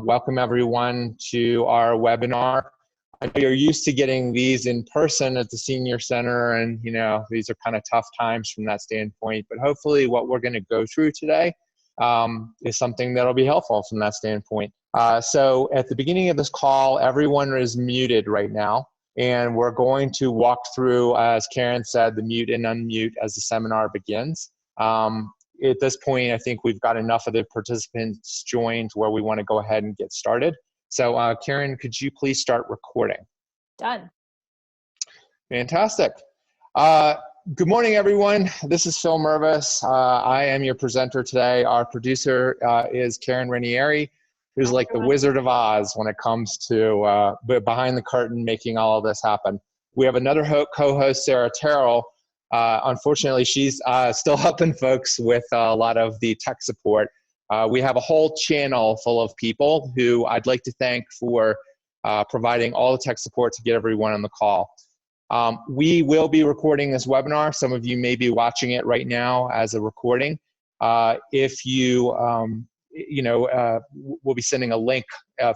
Welcome everyone to our webinar. I know you're used to getting these in person at the Senior Center, and these are kind of tough times from that standpoint, but hopefully what we're going to go through today is something that'll be helpful from that standpoint. So at the beginning of this call, everyone is muted right now, and we're going to walk through, as Karen said, the mute and unmute as the seminar begins. At this point, I think we've got enough of the participants joined where we want to go ahead and get started. So Karen, could you please start recording? Done. Fantastic. Good morning, everyone. This is Phil Mervis. I am your presenter today. Our producer is Karen Ranieri, who's like the Wizard of Oz when it comes to behind the curtain making all of this happen. We have another co-host, Sarah Terrell. Unfortunately, she's still helping folks with a lot of the tech support. We have a whole channel full of people who I'd like to thank for providing all the tech support to get everyone on the call. We will be recording this webinar. Some of you may be watching it right now as a recording. If you, we'll be sending a link.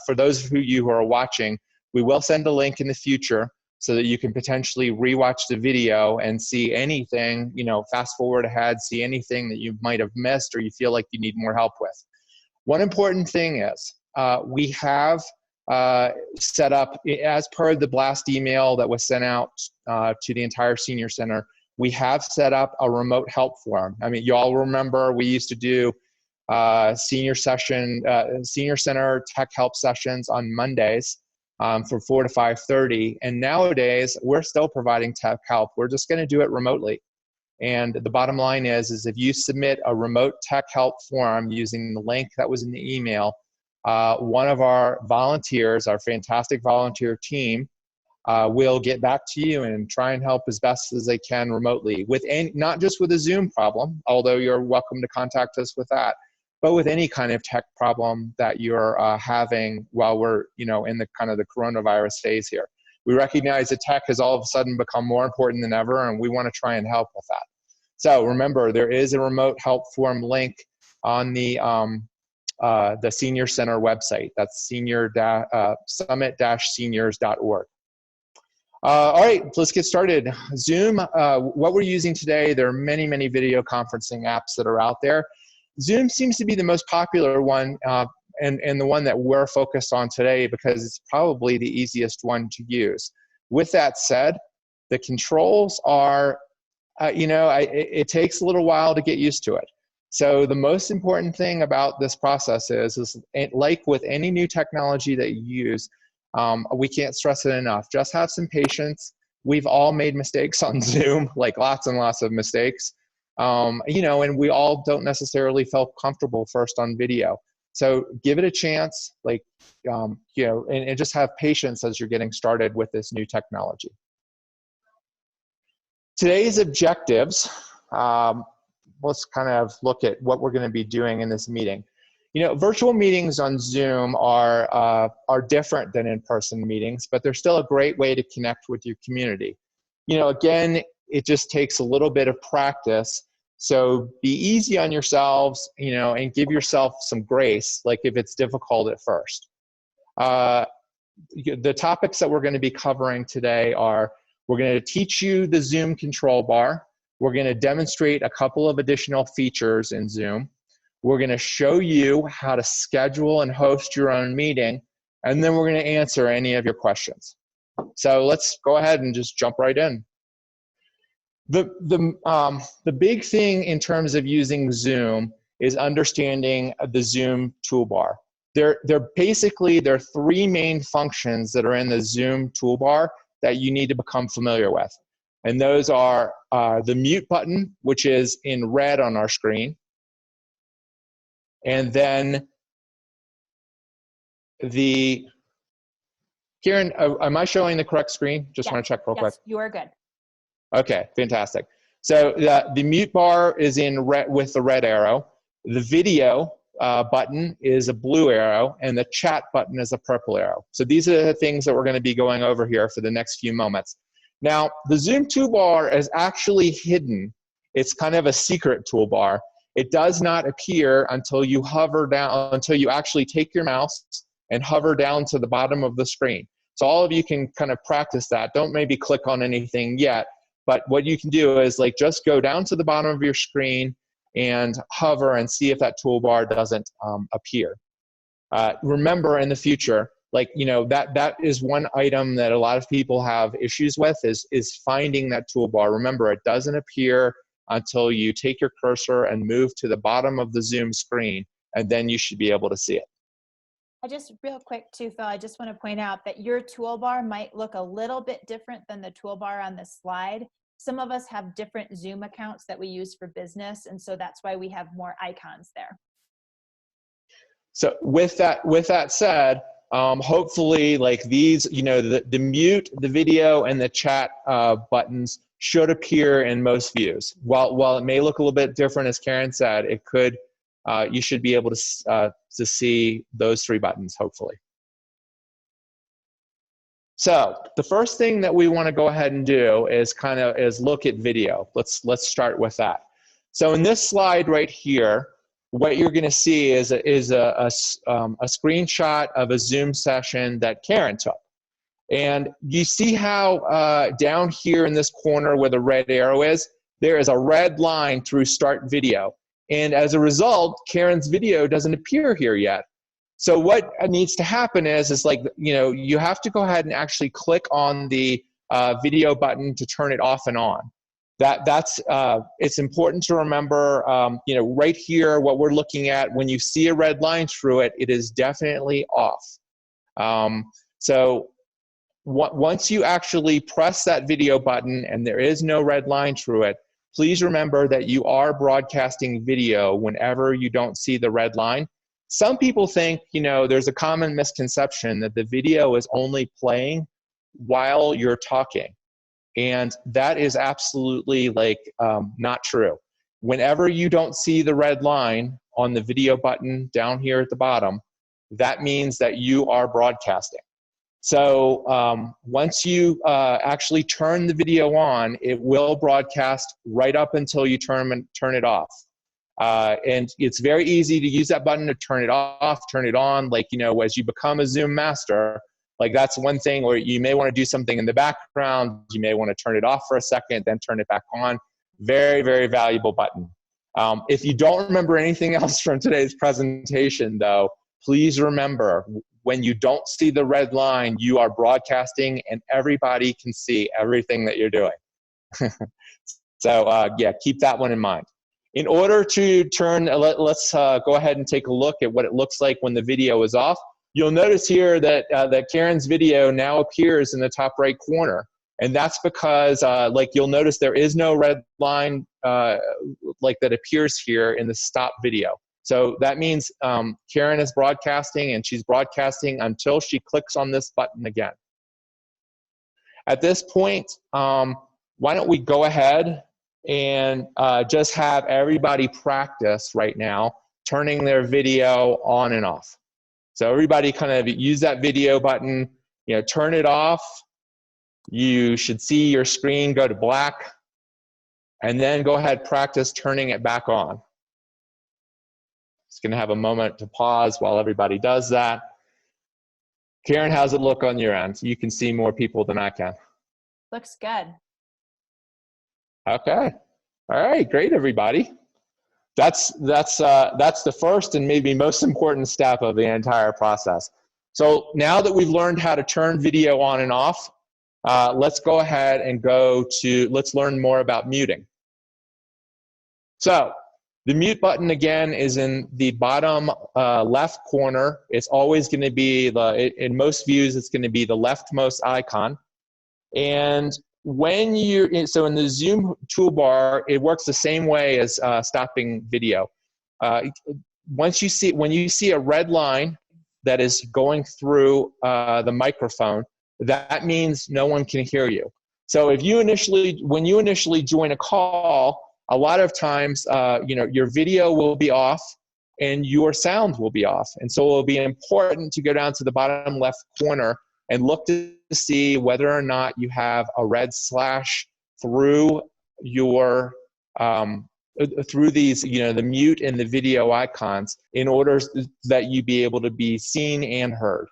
For those of you who are watching, we will send a link in the future so that you can potentially rewatch the video and see anything, fast forward ahead, see anything that you might have missed or you feel like you need more help with. One important thing is we have set up, as per the blast email that was sent out to the entire Senior Center, we have set up a remote help forum. I mean, you all remember we used to do Senior Center tech help sessions on Mondays. From 4 to 5:30, and nowadays we're still providing tech help. We're just going to do it remotely. And the bottom line is if you submit a remote tech help form using the link that was in the email, one of our volunteers, our fantastic volunteer team, will get back to you and try and help as best as they can remotely, with not just with a Zoom problem, although you're welcome to contact us with that, but with any kind of tech problem that you're having while we're, in the kind of the coronavirus phase here. We recognize that tech has all of a sudden become more important than ever, and we want to try and help with that. So remember, there is a remote help forum link on the Senior Center website. That's summit-seniors.org. All right, let's get started. Zoom, what we're using today, there are many, many video conferencing apps that are out there. Zoom seems to be the most popular one and the one that we're focused on today because it's probably the easiest one to use. With that said, the controls are, it takes a little while to get used to it. So the most important thing about this process is like with any new technology that you use, we can't stress it enough. Just have some patience. We've all made mistakes on Zoom, like lots and lots of mistakes. And we all don't necessarily feel comfortable first on video. So give it a chance, and just have patience as you're getting started with this new technology. Today's objectives, let's kind of look at what we're going to be doing in this meeting. Virtual meetings on Zoom are different than in-person meetings, but they're still a great way to connect with your community. Again, it just takes a little bit of practice. So be easy on yourselves, and give yourself some grace, like if it's difficult at first. The topics that we're going to be covering today are, we're going to teach you the Zoom control bar. We're going to demonstrate a couple of additional features in Zoom. We're going to show you how to schedule and host your own meeting. And then we're going to answer any of your questions. So let's go ahead and just jump right in. The big thing in terms of using Zoom is understanding the Zoom toolbar. There are three main functions that are in the Zoom toolbar that you need to become familiar with. And those are the mute button, which is in red on our screen. And then Karen, am I showing the correct screen? Just want to check real quick. Yes, you are good. Okay, fantastic. So the mute bar is in red with the red arrow. The video button is a blue arrow, and the chat button is a purple arrow. So these are the things that we're going to be going over here for the next few moments. Now, the Zoom toolbar is actually hidden. It's kind of a secret toolbar. It does not appear until you hover down, until you actually take your mouse and hover down to the bottom of the screen. So all of you can kind of practice that. Don't maybe click on anything yet, but what you can do is like just go down to the bottom of your screen and hover and see if that toolbar doesn't appear. Remember in the future, like, you know, that is one item that a lot of people have issues with is finding that toolbar. Remember, it doesn't appear until you take your cursor and move to the bottom of the Zoom screen, and then you should be able to see it. I just real quick too, Phil, I just want to point out that your toolbar might look a little bit different than the toolbar on the slide. Some of us have different Zoom accounts that we use for business, and so that's why we have more icons there. So with that said, hopefully, like these, you know, the mute, the video, and the chat buttons should appear in most views. While it may look a little bit different, as Karen said, it could. You should be able to see those three buttons, hopefully. So the first thing that we want to go ahead and do is look at video. Let's start with that. So in this slide right here, what you're going to see is a screenshot of a Zoom session that Karen took. And you see how down here in this corner where the red arrow is, there is a red line through Start Video. And as a result, Karen's video doesn't appear here yet. So what needs to happen is like, you know, you have to go ahead and actually click on the video button to turn it off and on. It's important to remember, you know, right here, what we're looking at, when you see a red line through it, it is definitely off. So once you actually press that video button and there is no red line through it, please remember that you are broadcasting video whenever you don't see the red line. Some people think, you know, there's a common misconception that the video is only playing while you're talking. And that is absolutely like not true. Whenever you don't see the red line on the video button down here at the bottom, that means that you are broadcasting. So once you actually turn the video on, it will broadcast right up until you turn it off. And it's very easy to use that button to turn it off, turn it on. Like, you know, as you become a Zoom master, like that's one thing where you may want to do something in the background. You may want to turn it off for a second, then turn it back on. Very, very valuable button. If you don't remember anything else from today's presentation, though, please remember, when you don't see the red line, you are broadcasting and everybody can see everything that you're doing. So yeah, keep that one in mind. In order to turn, let's go ahead and take a look at what it looks like when the video is off. You'll notice here that, that Karen's video now appears in the top right corner. And that's because, like, you'll notice there is no red line like that appears here in the stop video. So that means Karen is broadcasting, and she's broadcasting until she clicks on this button again. At this point, why don't we go ahead and just have everybody practice right now turning their video on and off. So everybody kind of use that video button, you know, turn it off. You should see your screen go to black, and then go ahead, practice turning it back on. Just gonna have a moment to pause while everybody does that. Karen, how's it look on your end? You can see more people than I can. Looks good. Okay. All right, great, everybody. That's the first and maybe most important step of the entire process. So now that we've learned how to turn video on and off, let's go ahead and let's learn more about muting. So the mute button, again, is in the bottom left corner. It's always going to be, in most views, it's going to be the leftmost icon. And when so in the Zoom toolbar, it works the same way as stopping video. When you see a red line that is going through the microphone, that means no one can hear you. So when you initially join a call, a lot of times, you know, your video will be off and your sound will be off. And so it will be important to go down to the bottom left corner and look to see whether or not you have a red slash through your through these, the mute and the video icons in order that you be able to be seen and heard.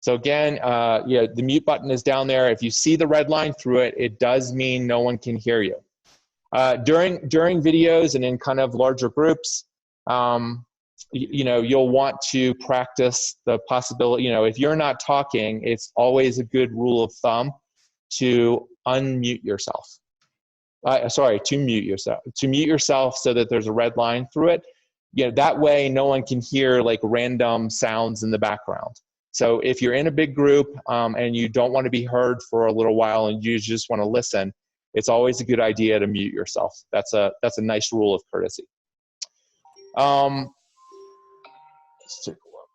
So again, the mute button is down there. If you see the red line through it, it does mean no one can hear you. During videos and in kind of larger groups, you'll want to practice the possibility, if you're not talking, it's always a good rule of thumb to unmute yourself. To mute yourself so that there's a red line through it. That way no one can hear like random sounds in the background. So if you're in a big group and you don't want to be heard for a little while and you just want to listen, it's always a good idea to mute yourself. That's a nice rule of courtesy. Let's take a look.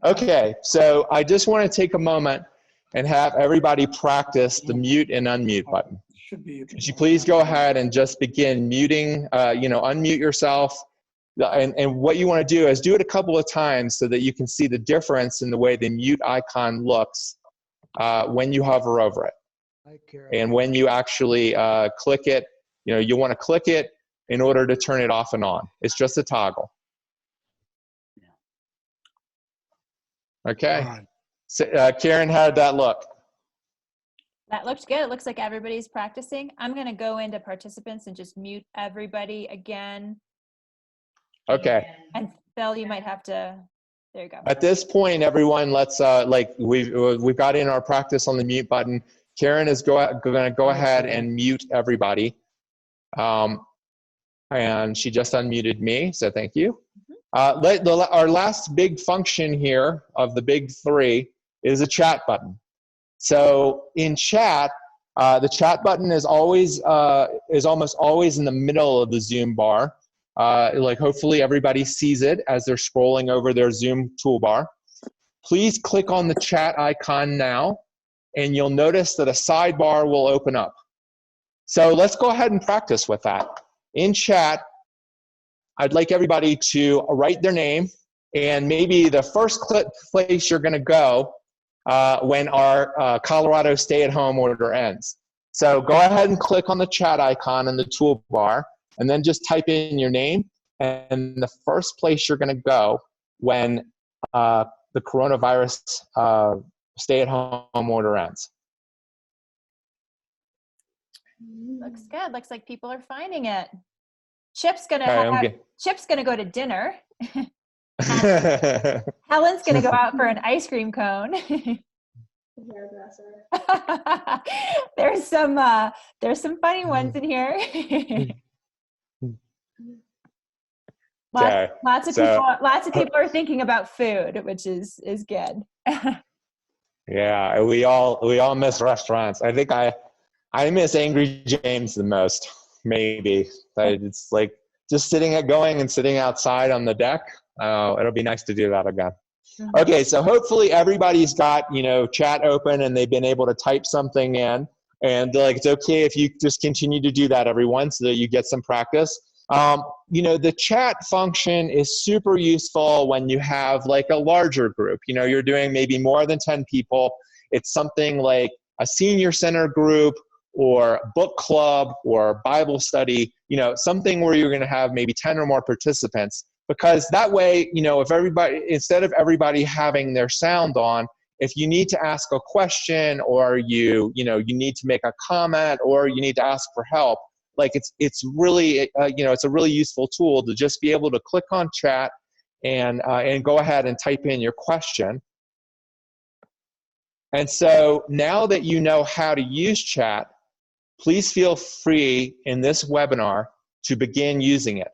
Okay, so I just want to take a moment and have everybody practice the mute and unmute button. Could you please go ahead and just begin muting, unmute yourself. And what you want to do is do it a couple of times so that you can see the difference in the way the mute icon looks when you hover over it. And when you actually click it, you want to click it in order to turn it off and on. It's just a toggle. Okay. So, Karen, how did that look? That looked good. It looks like everybody's practicing. I'm going to go into participants and just mute everybody again. Okay. And Phil, you might have to, there you go. At this point, everyone, let's, we've got in our practice on the mute button. Karen is going to go ahead and mute everybody. And she just unmuted me, so thank you. Our last big function here of the big three is a chat button. So in chat, the chat button is almost always in the middle of the Zoom bar. Hopefully everybody sees it as they're scrolling over their Zoom toolbar. Please click on the chat icon now, and you'll notice that a sidebar will open up. So let's go ahead and practice with that. In chat, I'd like everybody to write their name and maybe the first place you're going to go when our Colorado stay-at-home order ends. So go ahead and click on the chat icon in the toolbar, and then just type in your name and the first place you're going to go when the coronavirus stay-at-home order ends. Looks good. Looks like people are finding it. Chip's gonna go to dinner. Helen's gonna go out for an ice cream cone. There's some funny ones in here. Lots of people are thinking about food, which is good. Yeah, we all miss restaurants. I think I miss Angry James the most. Maybe it's like just sitting outside on the deck. It'll be nice to do that again. Mm-hmm. Okay, so hopefully everybody's got chat open and they've been able to type something in. And it's okay if you just continue to do that, everyone, so that you get some practice. The chat function is super useful when you have like a larger group. You're doing maybe more than 10 people. It's something like a senior center group or book club or Bible study, something where you're going to have maybe 10 or more participants, because that way, if everybody, instead of everybody having their sound on, if you need to ask a question or you need to make a comment or you need to ask for help, it's really, it's a really useful tool to just be able to click on chat and go ahead and type in your question. And so now that you know how to use chat, please feel free in this webinar to begin using it.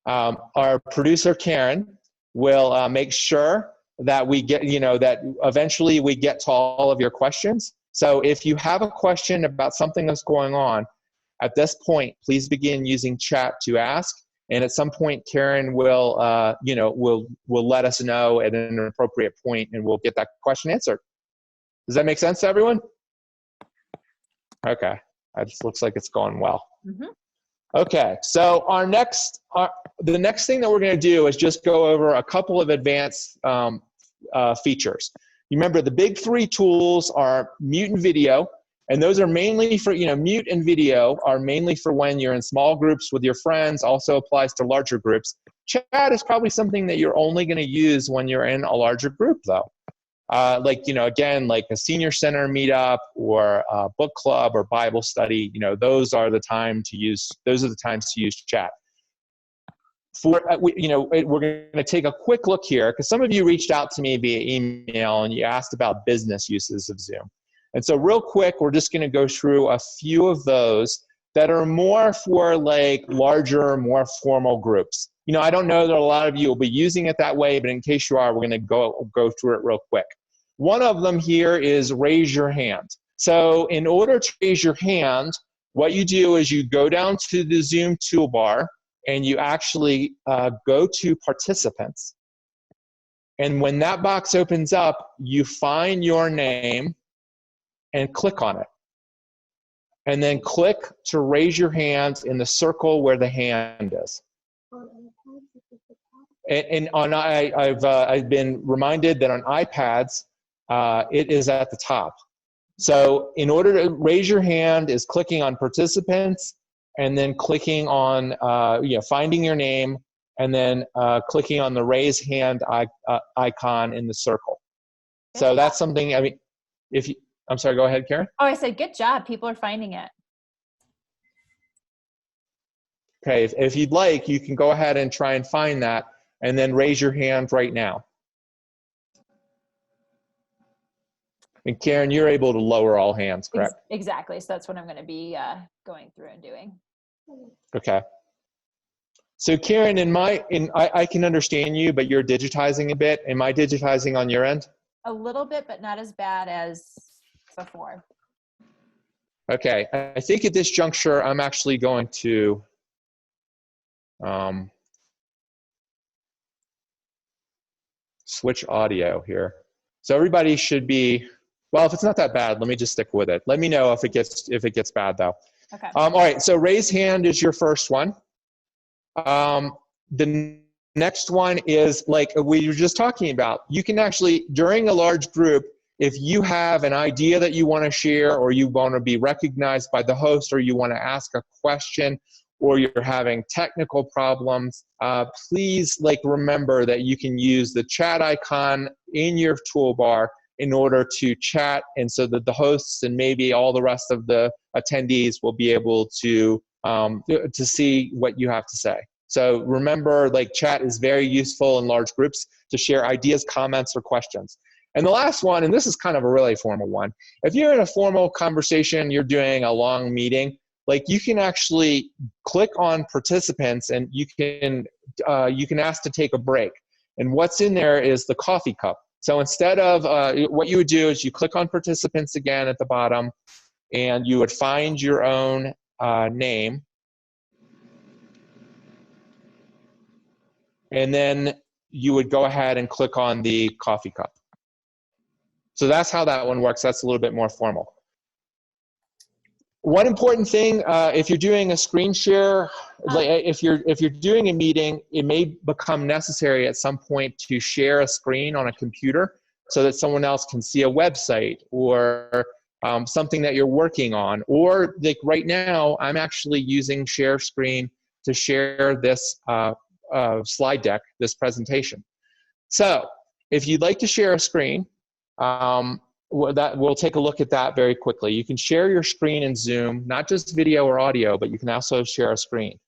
Our producer, Karen, will make sure that we get, that eventually we get to all of your questions. So if you have a question about something that's going on, at this point, please begin using chat to ask. And at some point, Karen will, will let us know at an appropriate point and we'll get that question answered. Does that make sense to everyone? Okay. It looks like it's going well. Mm-hmm. Okay, so the next thing that we're going to do is just go over a couple of advanced features. You remember the big three tools are mute and video, and those are mainly for, mute and video are mainly for when you're in small groups with your friends, also applies to larger groups. Chat is probably something that you're only going to use when you're in a larger group though. Again, like a senior center meetup or a book club or Bible study, those are the times to use chat. We're going to take a quick look here because some of you reached out to me via email and you asked about business uses of Zoom. And so real quick, we're just going to go through a few of those that are more for like larger, more formal groups. I don't know that a lot of you will be using it that way, but in case you are, we're going to go through it real quick. One of them here is raise your hand. So in order to raise your hand, what you do is you go down to the Zoom toolbar and you actually go to participants. And when that box opens up, you find your name and click on it. And then click to raise your hand in the circle where the hand is. And I've been reminded that on iPads, it is at the top. So in order to raise your hand is clicking on participants and then clicking on, finding your name and then clicking on the raise hand icon in the circle. So that's something, I'm sorry, go ahead, Karen. Oh, I said, good job. People are finding it. Okay, if you'd like, you can go ahead and try and find that and then raise your hand right now. And Karen, you're able to lower all hands, correct? Exactly. So that's what I'm going to be going through and doing. Okay. So Karen, I can understand you, but you're digitizing a bit. Am I digitizing on your end? A little bit, but not as bad as before. Okay. I think at this juncture, I'm actually going to switch audio here. So everybody should be, well, if it's not that bad, let me just stick with it. Let me know if it gets bad though. Okay. All right, so raise hand is your first one. The next one is like we were just talking about. You can actually, during a large group, if you have an idea that you want to share or you want to be recognized by the host or you want to ask a question or you're having technical problems, please remember that you can use the chat icon in your toolbar in order to chat, and so that the hosts and maybe all the rest of the attendees will be able to see what you have to say. So remember, chat is very useful in large groups to share ideas, comments, or questions. And the last one, and this is kind of a really formal one, if you're in a formal conversation, you're doing a long meeting, you can actually click on participants and you can ask to take a break. And what's in there is the coffee cup. So instead of, what you would do is you click on participants again at the bottom and you would find your own name. And then you would go ahead and click on the coffee cup. So that's how that one works. That's a little bit more formal. One important thing, if you're doing a screen share, if you're doing a meeting, it may become necessary at some point to share a screen on a computer so that someone else can see a website or something that you're working on. Or right now, I'm actually using share screen to share this slide deck, this presentation. So if you'd like to share a screen, we'll take a look at that very quickly. You can share your screen in Zoom, not just video or audio, but you can also share a screen.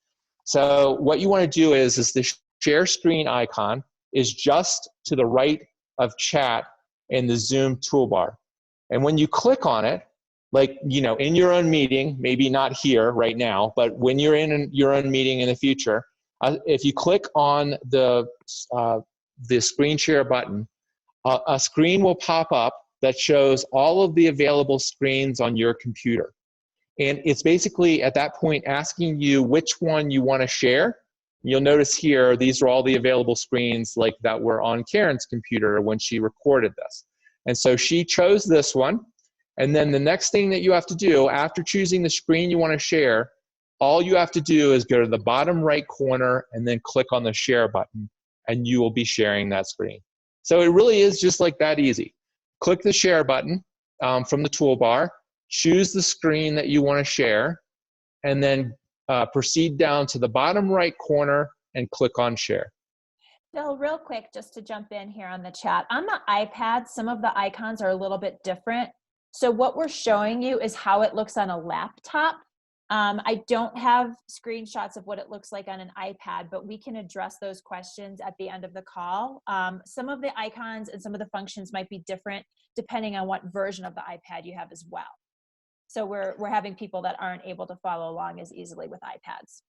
So what you want to do is the share screen icon is just to the right of chat in the Zoom toolbar. And when you click on it, in your own meeting, maybe not here right now, but when you're in your own meeting in the future, if you click on the screen share button, a screen will pop up that shows all of the available screens on your computer. And it's basically at that point asking you which one you want to share. You'll notice here, these are all the available screens that were on Karen's computer when she recorded this. And so she chose this one. And then the next thing that you have to do after choosing the screen you want to share all you have to do is go to the bottom right corner and then click on the share button, and you will be sharing that screen. So it really is just like that easy. Click the share button from the toolbar, choose the screen that you want to share, and then proceed down to the bottom right corner and click on share. Bill, real quick, just to jump in here on the chat. On the iPad, some of the icons are a little bit different. So what we're showing you is how it looks on a laptop. I don't have screenshots of what it looks like on an iPad, but we can address those questions at the end of the call. Some of the icons and some of the functions might be different depending on what version of the iPad you have as well. So we're having people that aren't able to follow along as easily with iPads.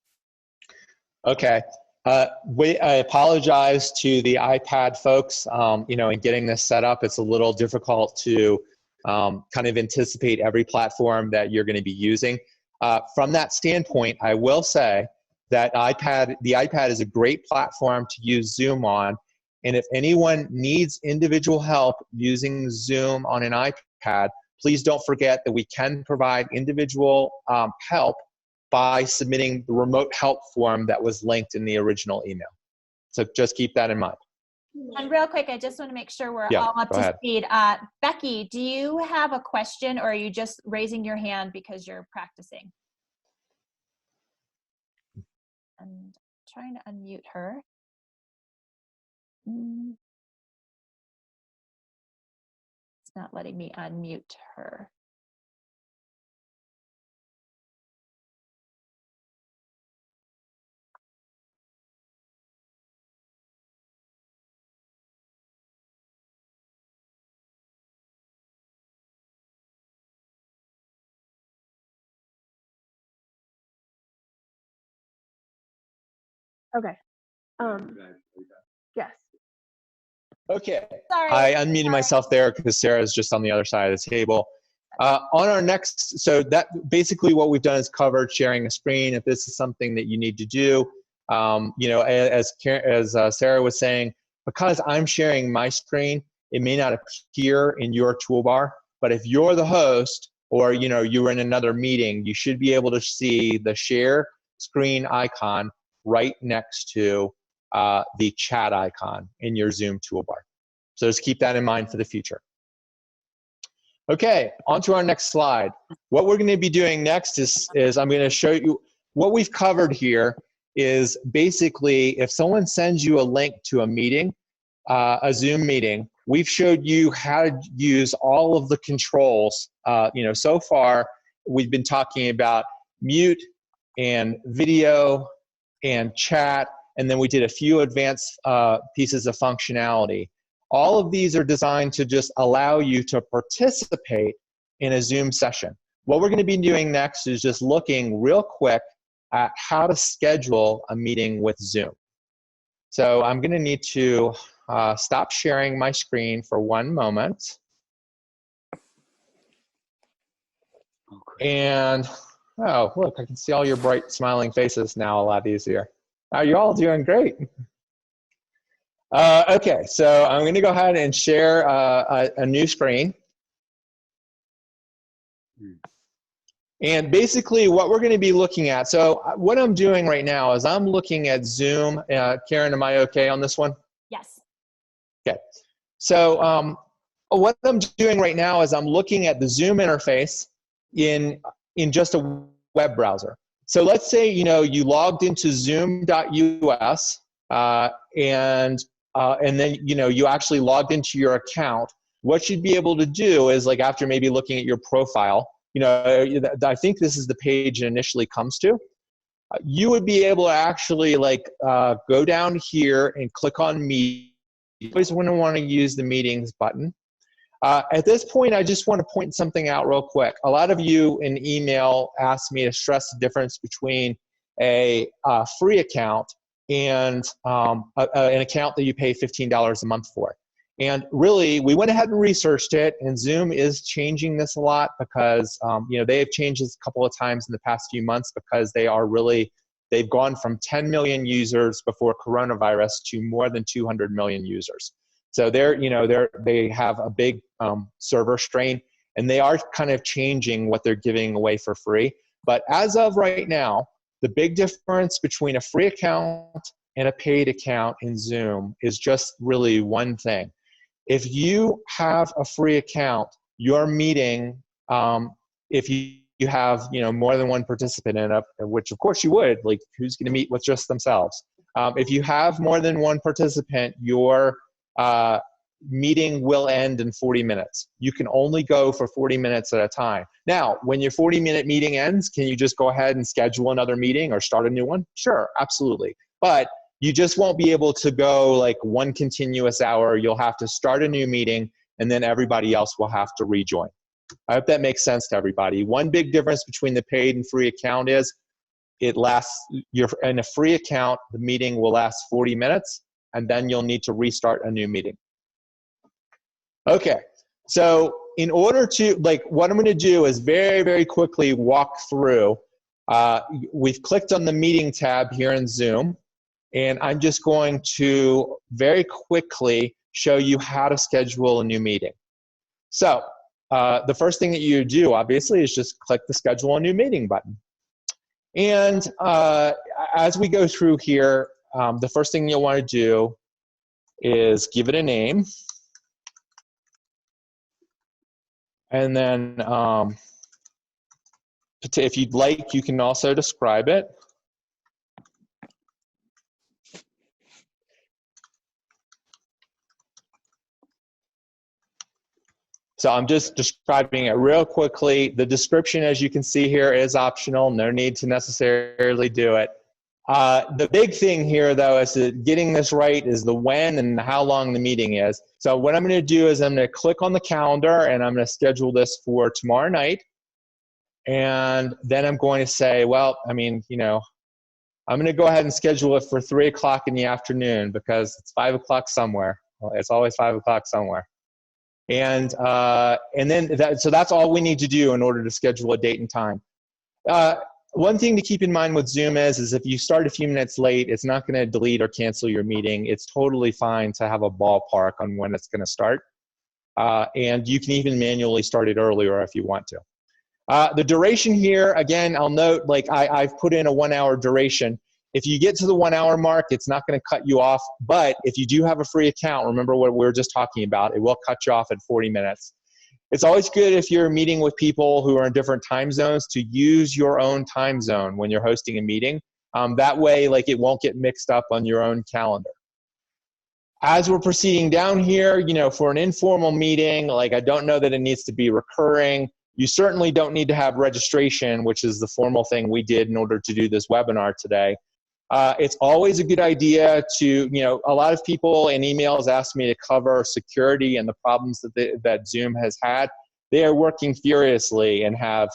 Okay. I apologize to the iPad folks. In getting this set up, it's a little difficult to kind of anticipate every platform that you're going to be using. From that standpoint, I will say that the iPad is a great platform to use Zoom on. And if anyone needs individual help using Zoom on an iPad, please don't forget that we can provide individual help by submitting the remote help form that was linked in the original email. So just keep that in mind. And real quick, I just want to make sure we're all up to speed. Becky, do you have a question, or are you just raising your hand because you're practicing? And trying to unmute her. It's not letting me unmute her. Okay. Yes. Okay. Sorry. I unmuted myself there because Sarah is just on the other side of the table. On our next, so that basically what we've done is covered sharing a screen. If this is something that you need to do, as Sarah was saying, because I'm sharing my screen, it may not appear in your toolbar, but if you're the host or you're in another meeting, you should be able to see the share screen icon right next to the chat icon in your Zoom toolbar. So just keep that in mind for the future. Okay, on to our next slide. What we're going to be doing next is I'm going to show you what we've covered here is basically if someone sends you a link to a meeting, a Zoom meeting, we've showed you how to use all of the controls. So far we've been talking about mute and video and chat, and then we did a few advanced pieces of functionality. All of these are designed to just allow you to participate in a Zoom session. What we're going to be doing next is just looking real quick at how to schedule a meeting with Zoom. So I'm going to need to stop sharing my screen for one moment. And, oh, look, I can see all your bright smiling faces now a lot easier. You're all doing great. Okay, so I'm going to go ahead and share a new screen. And basically what we're going to be looking at, so what I'm doing right now is I'm looking at Zoom. Karen, am I okay on this one? Yes. Okay. So what I'm doing right now is I'm looking at the Zoom interface in just a web browser. So let's say, you logged into zoom.us and then, you actually logged into your account. What you'd be able to do is, like, after maybe looking at your profile, I think this is the page it initially comes to. You would be able to actually go down here and click on Meet. You always want to use the Meetings button. At this point, I just want to point something out real quick. A lot of you in email asked me to stress the difference between a free account and an account that you pay $15 a month for. And really, we went ahead and researched it, and Zoom is changing this a lot because they have changed this a couple of times in the past few months because they've gone from 10 million users before coronavirus to more than 200 million users. So they have a big server strain, and they are kind of changing what they're giving away for free. But as of right now, The big difference between a free account and a paid account in Zoom is just really one thing. If you have a free account, your meeting, if you have more than one participant in it, which of course you would, like who's going to meet with just themselves? If you have more than one participant, your meeting will end in 40 minutes. You can only go for 40 minutes at a time. Now, when your 40-minute meeting ends, can you just go ahead and schedule another meeting or start a new one? Sure, absolutely. But you just won't be able to go like one continuous hour. You'll have to start a new meeting, and then everybody else will have to rejoin. I hope that makes sense to everybody. One big difference between the paid and free account is it lasts, in a free account, the meeting will last 40 minutes, and then you'll need to restart a new meeting. Okay, so in order to, what I'm going to do is very, very quickly walk through. We've clicked on the meeting tab here in Zoom, and I'm just going to very quickly show you how to schedule a new meeting. So the first thing that you do, obviously, is just click the Schedule a New Meeting button. And as we go through here, the first thing you'll want to do is give it a name. And then if you'd like, you can also describe it. So I'm just describing it real quickly. The description, as you can see here, is optional. No need to necessarily do it. The big thing here, though, is that getting this right is the when and how long the meeting is. So what I'm going to do is I'm going to click on the calendar, and I'm going to schedule this for tomorrow night. And then I'm going to say, well, I mean, I'm going to go ahead and schedule it for 3 o'clock in the afternoon because it's 5 o'clock somewhere. Well, it's always 5 o'clock somewhere. And then so that's all we need to do in order to schedule a date and time. One thing to keep in mind with Zoom is if you start a few minutes late, it's not going to delete or cancel your meeting. It's totally fine to have a ballpark on when it's going to start. And you can even manually start it earlier if you want to. The duration here, again, I'll note, I've put in a 1 hour duration. If you get to the 1 hour mark, it's not going to cut you off. But if you do have a free account, remember what we were just talking about, it will cut you off at 40 minutes. It's always good if you're meeting with people who are in different time zones to use your own time zone when you're hosting a meeting. That way, it won't get mixed up on your own calendar. As we're proceeding down here, for an informal meeting, I don't know that it needs to be recurring. You certainly don't need to have registration, which is the formal thing we did in order to do this webinar today. It's always a good idea to, a lot of people in emails ask me to cover security and the problems that Zoom has had. They are working furiously and have,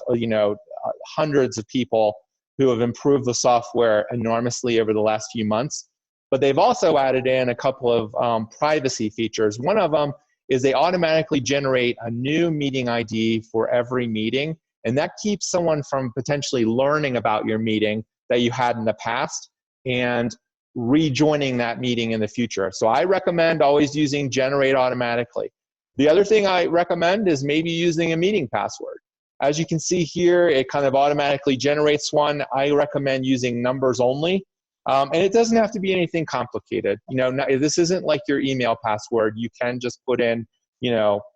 hundreds of people who have improved the software enormously over the last few months. But they've also added in a couple of privacy features. One of them is they automatically generate a new meeting ID for every meeting, and that keeps someone from potentially learning about your meeting that you had in the past and rejoining that meeting in the future. So I recommend always using generate automatically. The other thing I recommend is maybe using a meeting password. As you can see here, it kind of automatically generates one. I recommend using numbers only. And it doesn't have to be anything complicated. This isn't like your email password. You can just put in,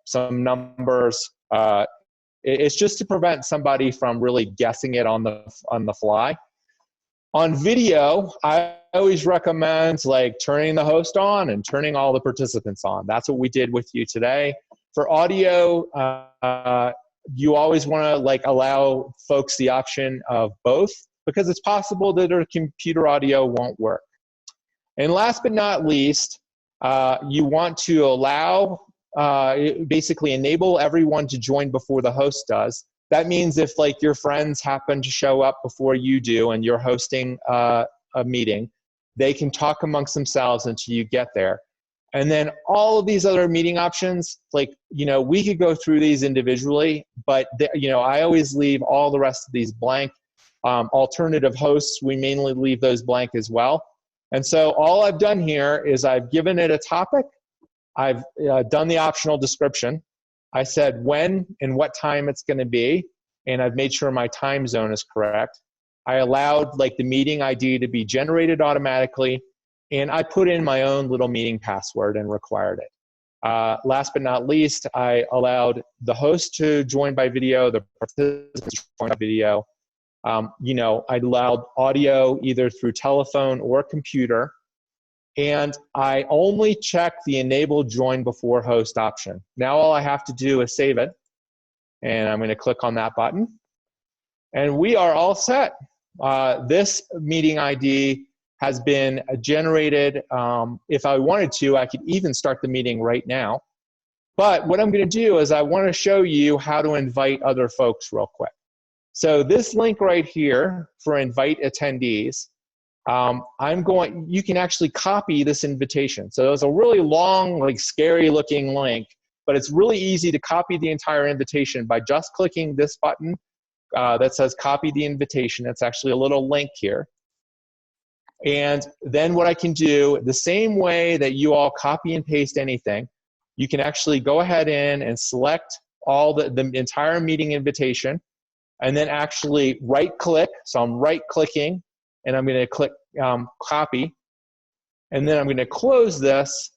some numbers. It's just to prevent somebody from really guessing it on the fly. On video, I always recommend turning the host on and turning all the participants on. That's what we did with you today. For audio, you always want to allow folks the option of both, because it's possible that their computer audio won't work. And last but not least, you want to allow, basically enable everyone to join before the host does. That means if your friends happen to show up before you do and you're hosting a meeting, they can talk amongst themselves until you get there. And then all of these other meeting options, we could go through these individually, but I always leave all the rest of these blank. Alternative hosts, we mainly leave those blank as well. And so all I've done here is I've given it a topic. I've done the optional description. I said when and what time it's going to be, and I've made sure my time zone is correct. I allowed like the meeting ID to be generated automatically, and I put in my own little meeting password and required it. Last but not least, I allowed the host to join by video, the participants to join by video. You know, I allowed audio either through telephone or computer, and I only check the enable join before host option. Now all I have to do is save it, and I'm going to click on that button, and we are all set. This meeting ID has been generated. If I wanted to, I could even start the meeting right now. But what I'm going to do is I want to show you how to invite other folks real quick. So this link right here for invite attendees, you can actually copy this invitation. So it's a really long, like scary looking link, but it's really easy to copy the entire invitation by just clicking this button that says copy the invitation. It's actually a little link here. And then what I can do, the same way that you all copy and paste anything, you can actually go ahead and select all the entire meeting invitation, and then actually right click. So I'm right clicking, and I'm going to click copy, and then I'm going to close this,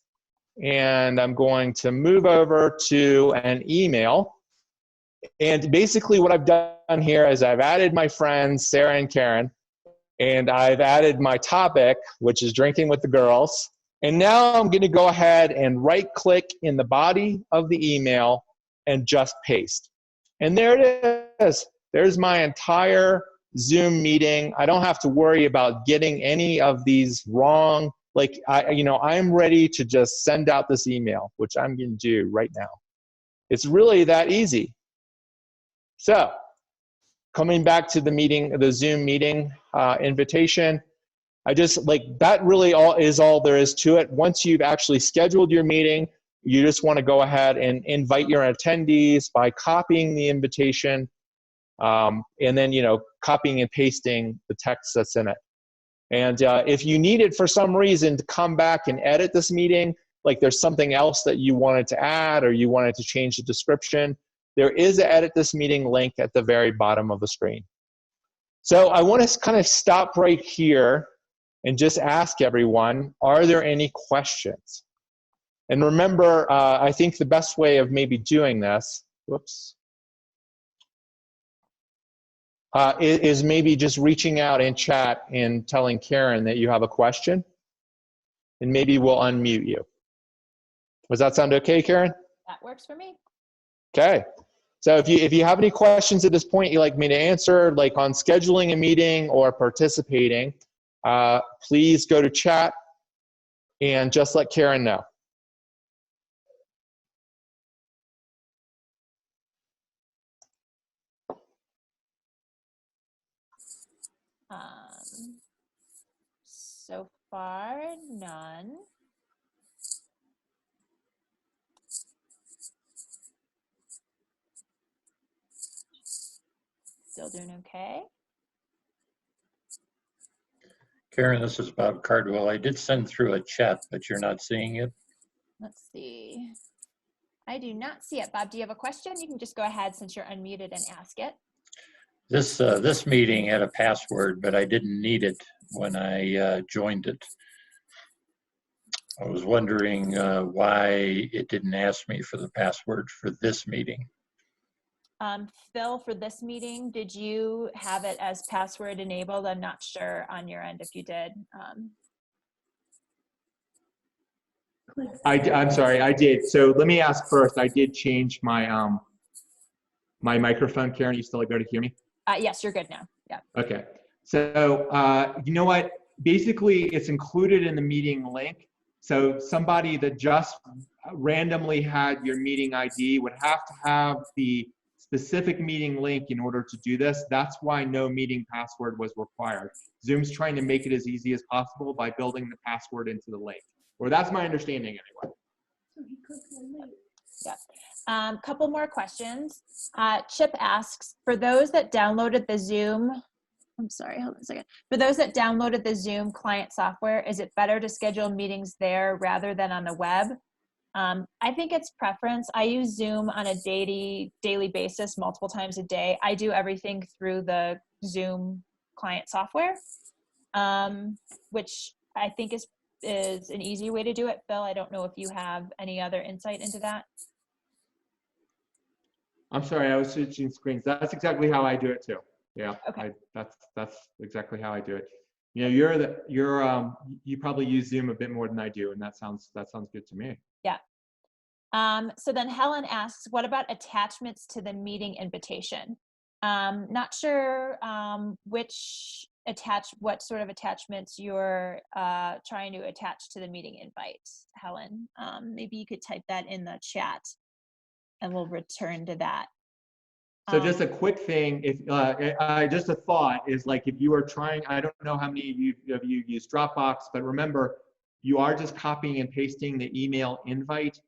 and I'm going to move over to an email. And basically what I've done here is I've added my friends, Sarah and Karen, and I've added my topic, which is drinking with the girls. And now I'm going to go ahead and right click in the body of the email and just paste. And there it is. There's my entire Zoom meeting. I don't have to worry about getting any of these wrong. Like, I'm ready to just send out this email, which I'm going to do right now. It's really that easy. So, coming back to the meeting, the Zoom meeting invitation, I just that really is all there is to it. Once you've actually scheduled your meeting, you just want to go ahead and invite your attendees by copying the invitation, and then copying and pasting the text that's in it. And if you needed for some reason to come back and edit this meeting, like there's something else that you wanted to add or you wanted to change the description, there is an edit this meeting link at the very bottom of the screen. So I want to kind of stop right here and just ask everyone, are there any questions? And remember, I think the best way of maybe doing this, is maybe just reaching out in chat and telling Karen that you have a question, and maybe we'll unmute you. Does that sound okay, Karen? That works for me. Okay. So if you have any questions at this point you'd like me to answer, like on scheduling a meeting or participating, please go to chat and just let Karen know. So far, none. Still doing okay. Karen, this is Bob Cardwell. I did send through a chat, but you're not seeing it. Let's see. I do not see it. Bob, do you have a question? You can just go ahead since you're unmuted and ask it. This meeting had a password, but I didn't need it when I joined it. I was wondering why it didn't ask me for the password for this meeting. Phil, for this meeting, did you have it as password enabled? I'm not sure on your end if you did. I'm sorry, I did. So let me ask first. I did change my my microphone. Karen, you still able to hear me? Yes, you're good now. Yeah. Okay. So you know what? Basically, it's included in the meeting link. So somebody that just randomly had your meeting ID would have to have the specific meeting link in order to do this. That's why no meeting password was required. Zoom's trying to make it as easy as possible by building the password into the link. Or that's my understanding anyway. Yeah. Couple more questions. Chip asks, for those that downloaded the Zoom, I'm sorry, hold on a second. For those that downloaded the Zoom client software, is it better to schedule meetings there rather than on the web? I think it's preference. I use Zoom on a daily basis, multiple times a day. I do everything through the Zoom client software, which I think is an easy way to do it. Phil, I don't know if you have any other insight into that. I'm sorry, I was switching screens. That's exactly how I do it too. Yeah, Okay. that's exactly how I do it. You know, you probably use Zoom a bit more than I do, and that sounds good to me. Yeah. So then Helen asks, what about attachments to the meeting invitation? Not sure what sort of attachments you're trying to attach to the meeting invite, Helen. Maybe you could type that in the chat and we'll return to that. So just a quick thing, if just a thought is like if you are trying, I don't know how many of you use Dropbox, but remember, you are just copying and pasting the email invite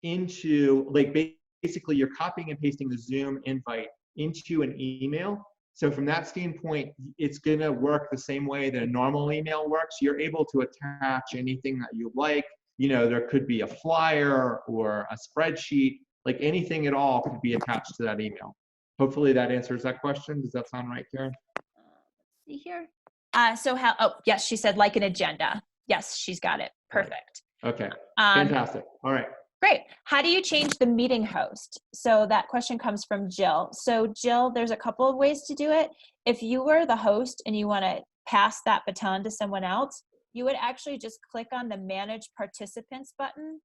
into, like, basically you're copying and pasting the Zoom invite into an email. So from that standpoint, it's gonna work the same way that a normal email works. You're able to attach anything that you like. You know, there could be a flyer or a spreadsheet, like anything at all could be attached to that email. Hopefully that answers that question. Does that sound right, Karen? Let's see here. Oh, yes, she said like an agenda. Yes, she's got it. Perfect. Okay, fantastic. All right. Great. How do you change the meeting host? So that question comes from Jill. So Jill, there's a couple of ways to do it. If you were the host and you want to pass that baton to someone else, you would actually just click on the Manage Participants button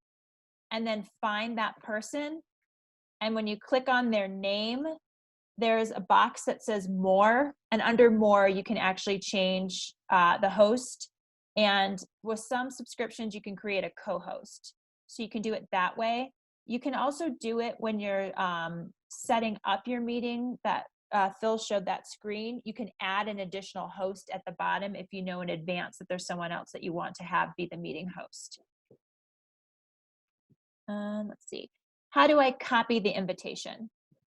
and then find that person. And when you click on their name, there's a box that says More, and under More, you can actually change the host. And with some subscriptions, you can create a co-host. So you can do it that way. You can also do it when you're setting up your meeting that Phil showed that screen. You can add an additional host at the bottom if you know in advance that there's someone else that you want to have be the meeting host. Let's see. How do I copy the invitation?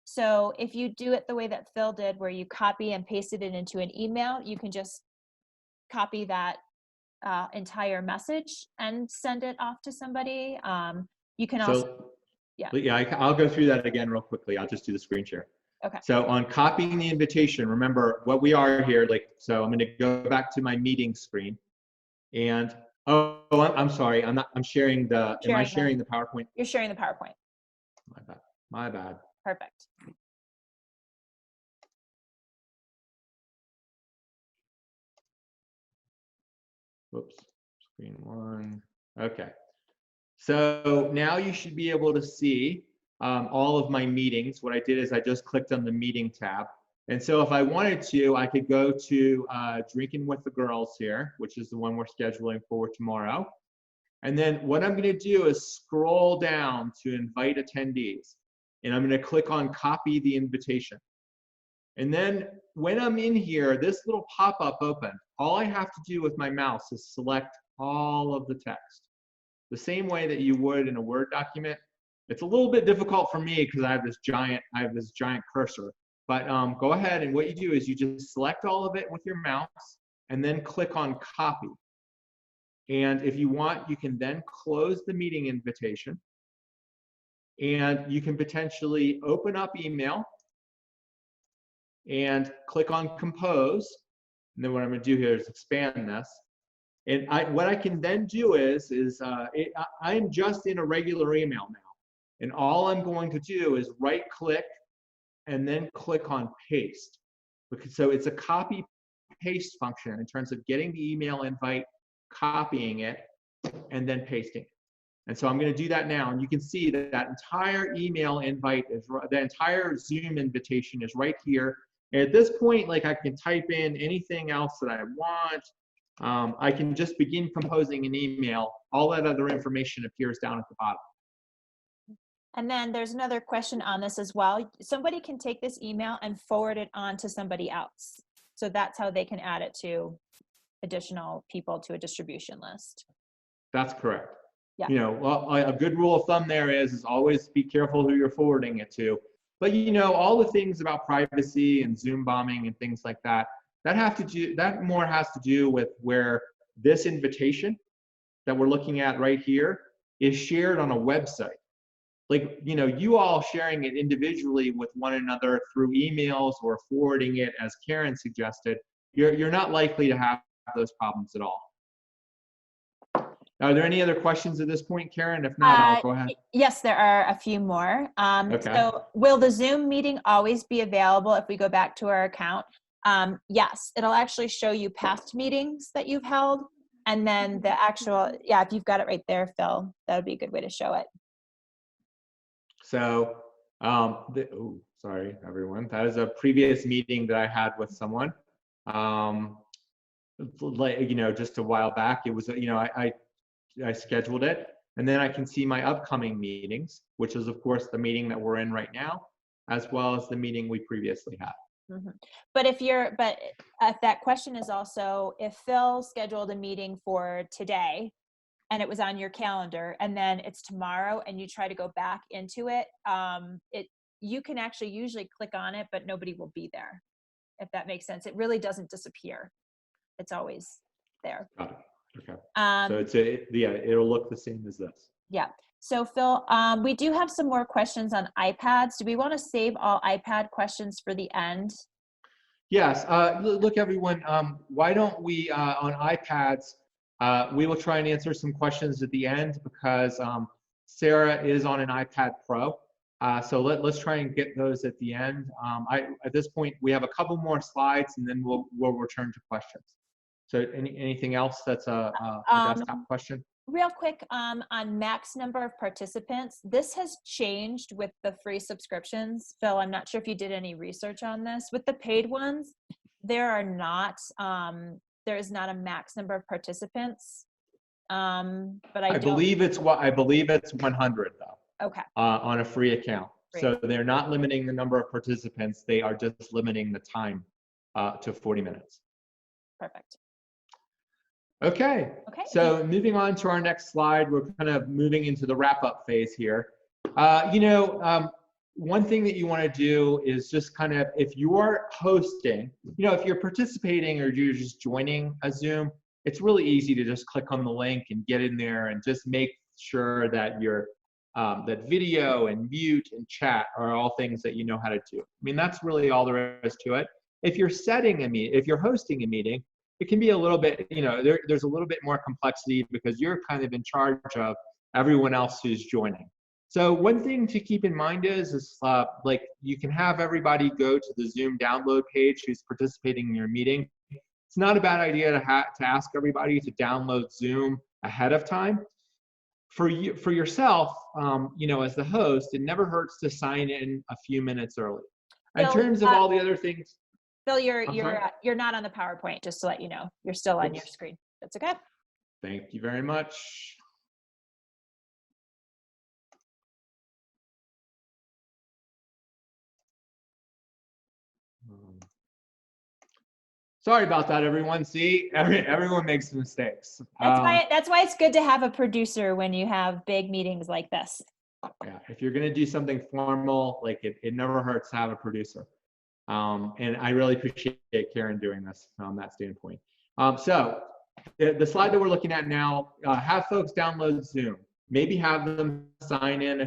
So if you do it the way that Phil did, where you copy and pasted it into an email, you can just copy that entire message and send it off to somebody. You can also, I'll go through that again real quickly. I'll just do the screen share. Okay. So on copying the invitation, remember what we are here, like, so I'm going to go back to my meeting screen and, I'm sorry. I'm sharing am I sharing the PowerPoint? You're sharing the PowerPoint. My bad. Perfect. Whoops, screen one. Okay. So now you should be able to see all of my meetings. What I did is I just clicked on the meeting tab. And so if I wanted to, I could go to Drinking with the Girls here, which is the one we're scheduling for tomorrow. And then what I'm going to do is scroll down to invite attendees. And I'm going to click on copy the invitation. And then when I'm in here, this little pop-up opened. All I have to do with my mouse is select all of the text. The same way that you would in a Word document. It's a little bit difficult for me because I have this giant cursor. But go ahead, and what you do is you just select all of it with your mouse and then click on copy. And if you want, you can then close the meeting invitation. And you can potentially open up email and click on compose. And then what I'm going to do here is expand this. And what I can then do is I'm just in a regular email now. And all I'm going to do is right click and then click on paste. So it's a copy paste function in terms of getting the email invite, copying it, and then pasting it. And so I'm going to do that now. And you can see that that entire email invite the entire Zoom invitation is right here. And at this point, like, I can type in anything else that I want. I can just begin composing an email. All that other information appears down at the bottom. And then there's another question on this as well. Somebody can take this email and forward it on to somebody else. So that's how they can add it to additional people to a distribution list. That's correct. Yeah. You know, well, a good rule of thumb there is always be careful who you're forwarding it to. But, you know, all the things about privacy and Zoom bombing and things like that, that more has to do with where this invitation that we're looking at right here is shared on a website. Like, you know, you all sharing it individually with one another through emails or forwarding it, as Karen suggested, you're not likely to have those problems at all. Are there any other questions at this point, Karen? If not, I'll go ahead. Yes, there are a few more. Okay. So will the Zoom meeting always be available if we go back to our account? Yes, it'll actually show you past meetings that you've held. And then the actual, yeah, if you've got it right there, Phil, that would be a good way to show it. So, sorry, everyone. That is a previous meeting that I had with someone. Like, you know, just a while back. It was, you know, I scheduled it, and then I can see my upcoming meetings, which is of course the meeting that we're in right now, as well as the meeting we previously had. Mm-hmm. But if that question is also, if Phil scheduled a meeting for today and it was on your calendar and then it's tomorrow and you try to go back into it, you can actually usually click on it, but nobody will be there, if that makes sense. It really doesn't disappear. It's always there. Got it. Okay. So it'll look the same as this. Yeah. So Phil, we do have some more questions on iPads. Do we want to save all iPad questions for the end? Yes. Look, everyone, why don't we, on iPads, we will try and answer some questions at the end because Sarah is on an iPad Pro. So let's try and get those at the end. At this point, we have a couple more slides and then we'll return to questions. So anything else that's a desktop question? Real quick, on max number of participants, this has changed with the free subscriptions. Phil, I'm not sure if you did any research on this. With the paid ones, there is not a max number of participants. But I believe it's 100 though. Okay. On a free account. Great. So they're not limiting the number of participants. They are just limiting the time to 40 minutes. Perfect. Okay. Okay. So moving on to our next slide, we're kind of moving into the wrap-up phase here. One thing that you want to do is just kind of, if you are hosting, if you're participating or you're just joining a Zoom, it's really easy to just click on the link and get in there and just make sure that that video and mute and chat are all things that you know how to do. I mean, that's really all there is to it. If you're hosting a meeting, it can be a little bit, there's a little bit more complexity because you're kind of in charge of everyone else who's joining. So one thing to keep in mind is like you can have everybody go to the Zoom download page who's participating in your meeting. It's not a bad idea to ask everybody to download Zoom ahead of time. For yourself, as the host, it never hurts to sign in a few minutes early. In terms of all the other things. Phil, you're not on the PowerPoint, just to let you know. You're still on your screen. That's okay. Thank you very much. Sorry about that, everyone. See, everyone makes mistakes. That's why it's good to have a producer when you have big meetings like this. Yeah, if you're going to do something formal, like it never hurts to have a producer. And I really appreciate Karen doing this from that standpoint. So the slide that we're looking at now, have folks download Zoom. Maybe have them sign in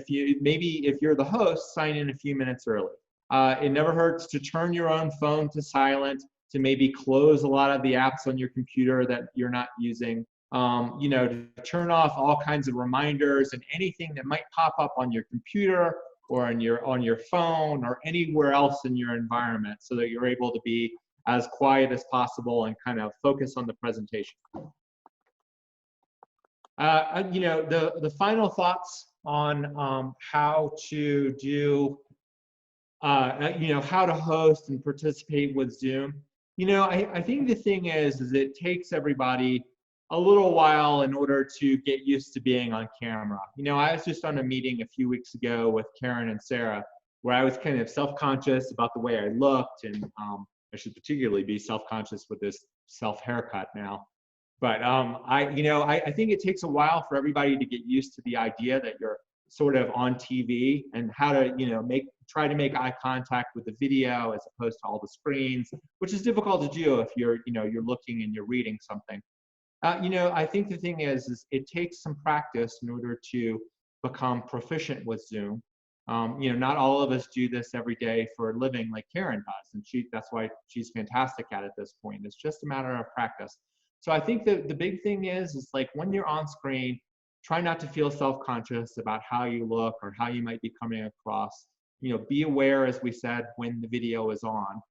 maybe if you're the host, sign in a few minutes early. It never hurts to turn your own phone to silent, to maybe close a lot of the apps on your computer that you're not using, to turn off all kinds of reminders and anything that might pop up on your computer or on your phone or anywhere else in your environment so that you're able to be as quiet as possible and kind of focus on the presentation. The final thoughts on how to do, how to host and participate with Zoom. I think the thing is it takes everybody a little while in order to get used to being on camera. I was just on a meeting a few weeks ago with Karen and Sarah where I was kind of self-conscious about the way I looked, and I should particularly be self-conscious with this self-haircut now. But I think it takes a while for everybody to get used to the idea that you're sort of on TV and how to, try to make eye contact with the video as opposed to all the screens, which is difficult to do if you're looking and you're reading something. I think the thing is it takes some practice in order to become proficient with Zoom. You know, not all of us do this every day for a living like Karen does, and that's why she's fantastic at it at this point. It's just a matter of practice. So I think that the big thing is like when you're on screen, try not to feel self-conscious about how you look or how you might be coming across. You know, be aware, as we said, when the video is on.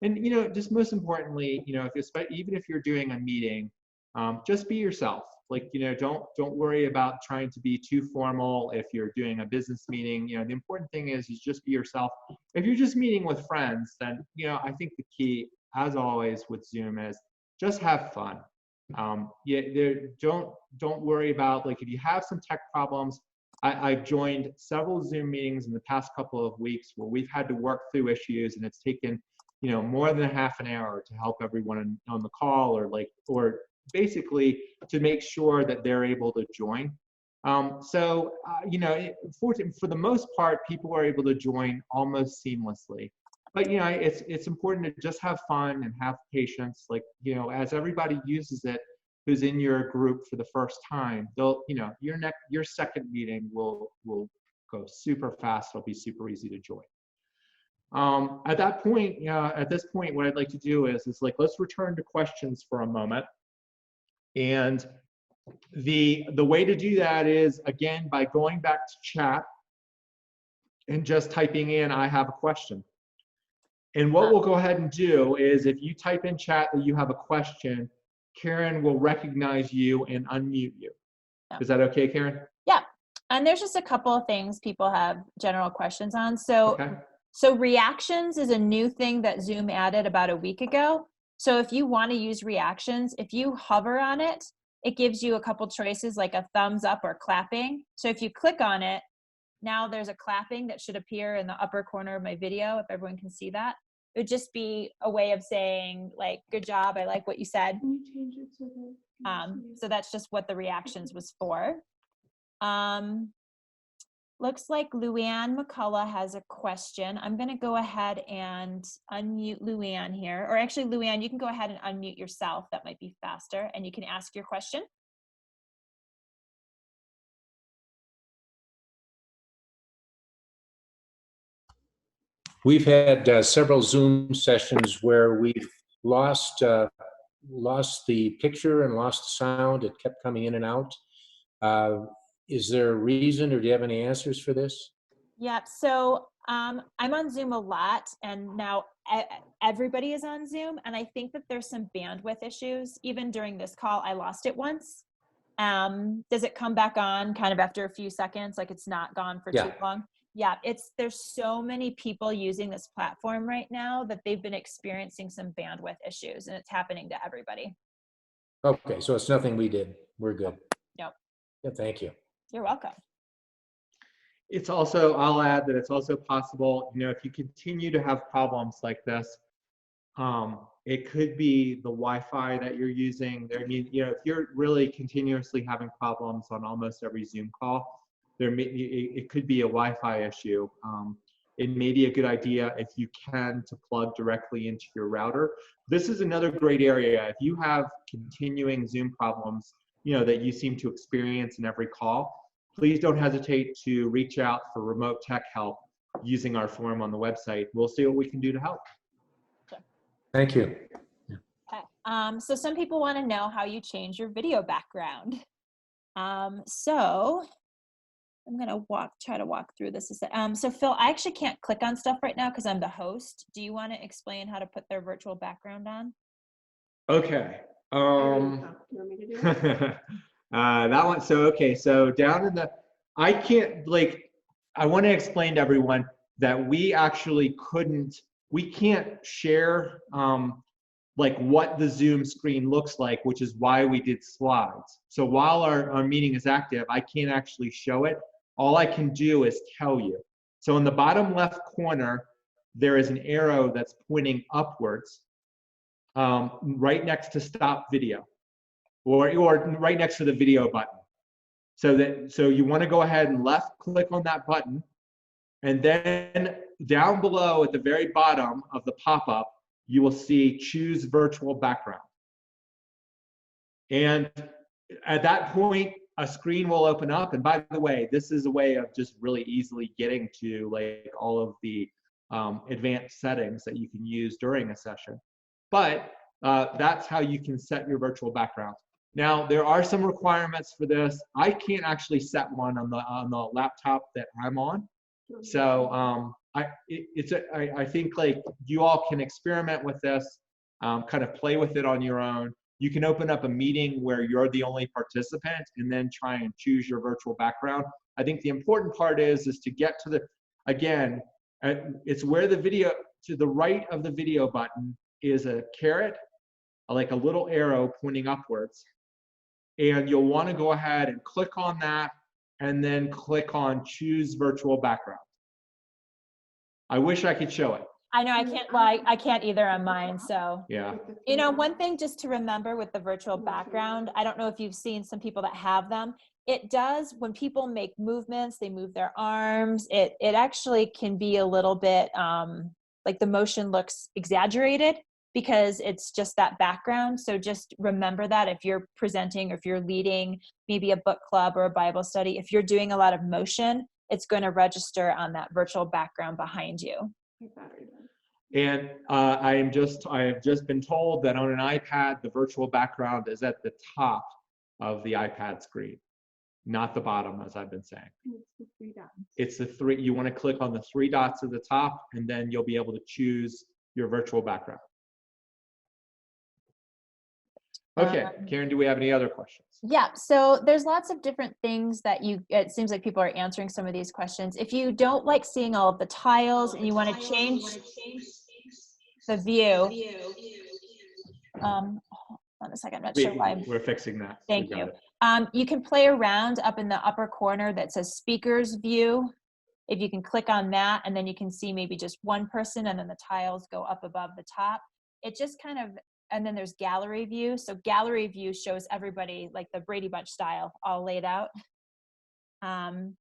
And, you know, just most importantly, you know, even if you're doing a meeting, just be yourself. Like, you know, don't worry about trying to be too formal if you're doing a business meeting. You know, the important thing is just be yourself. If you're just meeting with friends, then, you know, I think the key, as always with Zoom, is just have fun. Don't worry about, like, if you have some tech problems. I've joined several Zoom meetings in the past couple of weeks where we've had to work through issues, and it's taken, you know, more than a half an hour to help everyone on the call, or basically to make sure that they're able to join. You know, for the most part, people are able to join almost seamlessly. But, you know, it's important to just have fun and have patience. Like, you know, as everybody uses it, who's in your group for the first time, they'll, you know, your second meeting will go super fast. It'll be super easy to join. At that point, at this point, what I'd like to do is like, let's return to questions for a moment. And the way to do that is, again, by going back to chat and just typing in, I have a question. And what we'll go ahead and do is, if you type in chat that you have a question, Karen will recognize you and unmute you. Yeah. Is that okay, Karen? Yeah. And there's just a couple of things people have general questions on. So, Okay. So reactions is a new thing that Zoom added about a week ago. So if you want to use reactions, if you hover on it, it gives you a couple choices like a thumbs up or clapping. So if you click on it, now there's a clapping that should appear in the upper corner of my video, if everyone can see that. It would just be a way of saying, like, good job, I like what you said. Can you change it so that So that's just what the reactions was for. Looks like Luann McCullough has a question. I'm going to go ahead and unmute Luann here. Or actually, Luann, you can go ahead and unmute yourself. That might be faster. And you can ask your question. We've had several Zoom sessions where we've lost the picture and lost the sound. It kept coming in and out. Is there a reason, or do you have any answers for this? Yeah, so I'm on Zoom a lot, and now everybody is on Zoom, and I think that there's some bandwidth issues. Even during this call, I lost it once. Does it come back on kind of after a few seconds, like it's not gone for too long? Yeah, there's so many people using this platform right now that they've been experiencing some bandwidth issues, and it's happening to everybody. Okay, so it's nothing we did. We're good. Yep. Yeah, thank you. You're welcome. It's also, I'll add that it's also possible, you know, if you continue to have problems like this, it could be the Wi-Fi that you're using. There, you know, if you're really continuously having problems on almost every Zoom call, it could be a Wi-Fi issue. It may be a good idea, if you can, to plug directly into your router. This is another great area. If you have continuing Zoom problems, you know, that you seem to experience in every call, please don't hesitate to reach out for remote tech help using our form on the website. We'll see what we can do to help. Thank you. Okay. So some people want to know how you change your video background. So I'm going to try to walk through this. So Phil, I actually can't click on stuff right now because I'm the host. Do you want to explain how to put their virtual background on? Okay. you want me to do it? That one. So, okay. So down in the, I want to explain to everyone that we actually we can't share like what the Zoom screen looks like, which is why we did slides. So while our meeting is active, I can't actually show it. All I can do is tell you. So in the bottom left corner, there is an arrow that's pointing upwards, right next to stop video, or right next to the video button. So you want to go ahead and left click on that button, and then down below at the very bottom of the pop-up, you will see choose virtual background. And at that point, a screen will open up. And by the way, this is a way of just really easily getting to like all of the advanced settings that you can use during a session. But that's how you can set your virtual background. Now, there are some requirements for this. I can't actually set one on the laptop that I'm on. So I think like you all can experiment with this, kind of play with it on your own. You can open up a meeting where you're the only participant and then try and choose your virtual background. I think the important part is to get to the, again, it's where the video, to the right of the video button is a caret, like a little arrow pointing upwards. And you'll want to go ahead and click on that and then click on choose virtual background. I wish I could show it. I know I can't, well, I can't either on mine, so. Yeah. You know, one thing just to remember with the virtual background, I don't know if you've seen some people that have them. It does, when people make movements, they move their arms, it actually can be a little bit, like the motion looks exaggerated because it's just that background. So just remember that if you're presenting or if you're leading maybe a book club or a Bible study, if you're doing a lot of motion, it's going to register on that virtual background behind you. And I have just been told that on an iPad, the virtual background is at the top of the iPad screen, not the bottom, as I've been saying. It's the 3 dots. It's the 3, you want to click on the 3 dots at the top, and then you'll be able to choose your virtual background. Okay, Karen, do we have any other questions? Yeah, so there's lots of different things that it seems like people are answering some of these questions. If you don't like seeing all of the tiles and you want to change the view, hold on a second, I'm not sure why. We're fixing that. Thank you. You can play around up in the upper corner that says speakers view. If you can click on that, and then you can see maybe just one person, and then the tiles go up above the top. It just kind of, and then there's gallery view. So gallery view shows everybody like the Brady Bunch style all laid out. And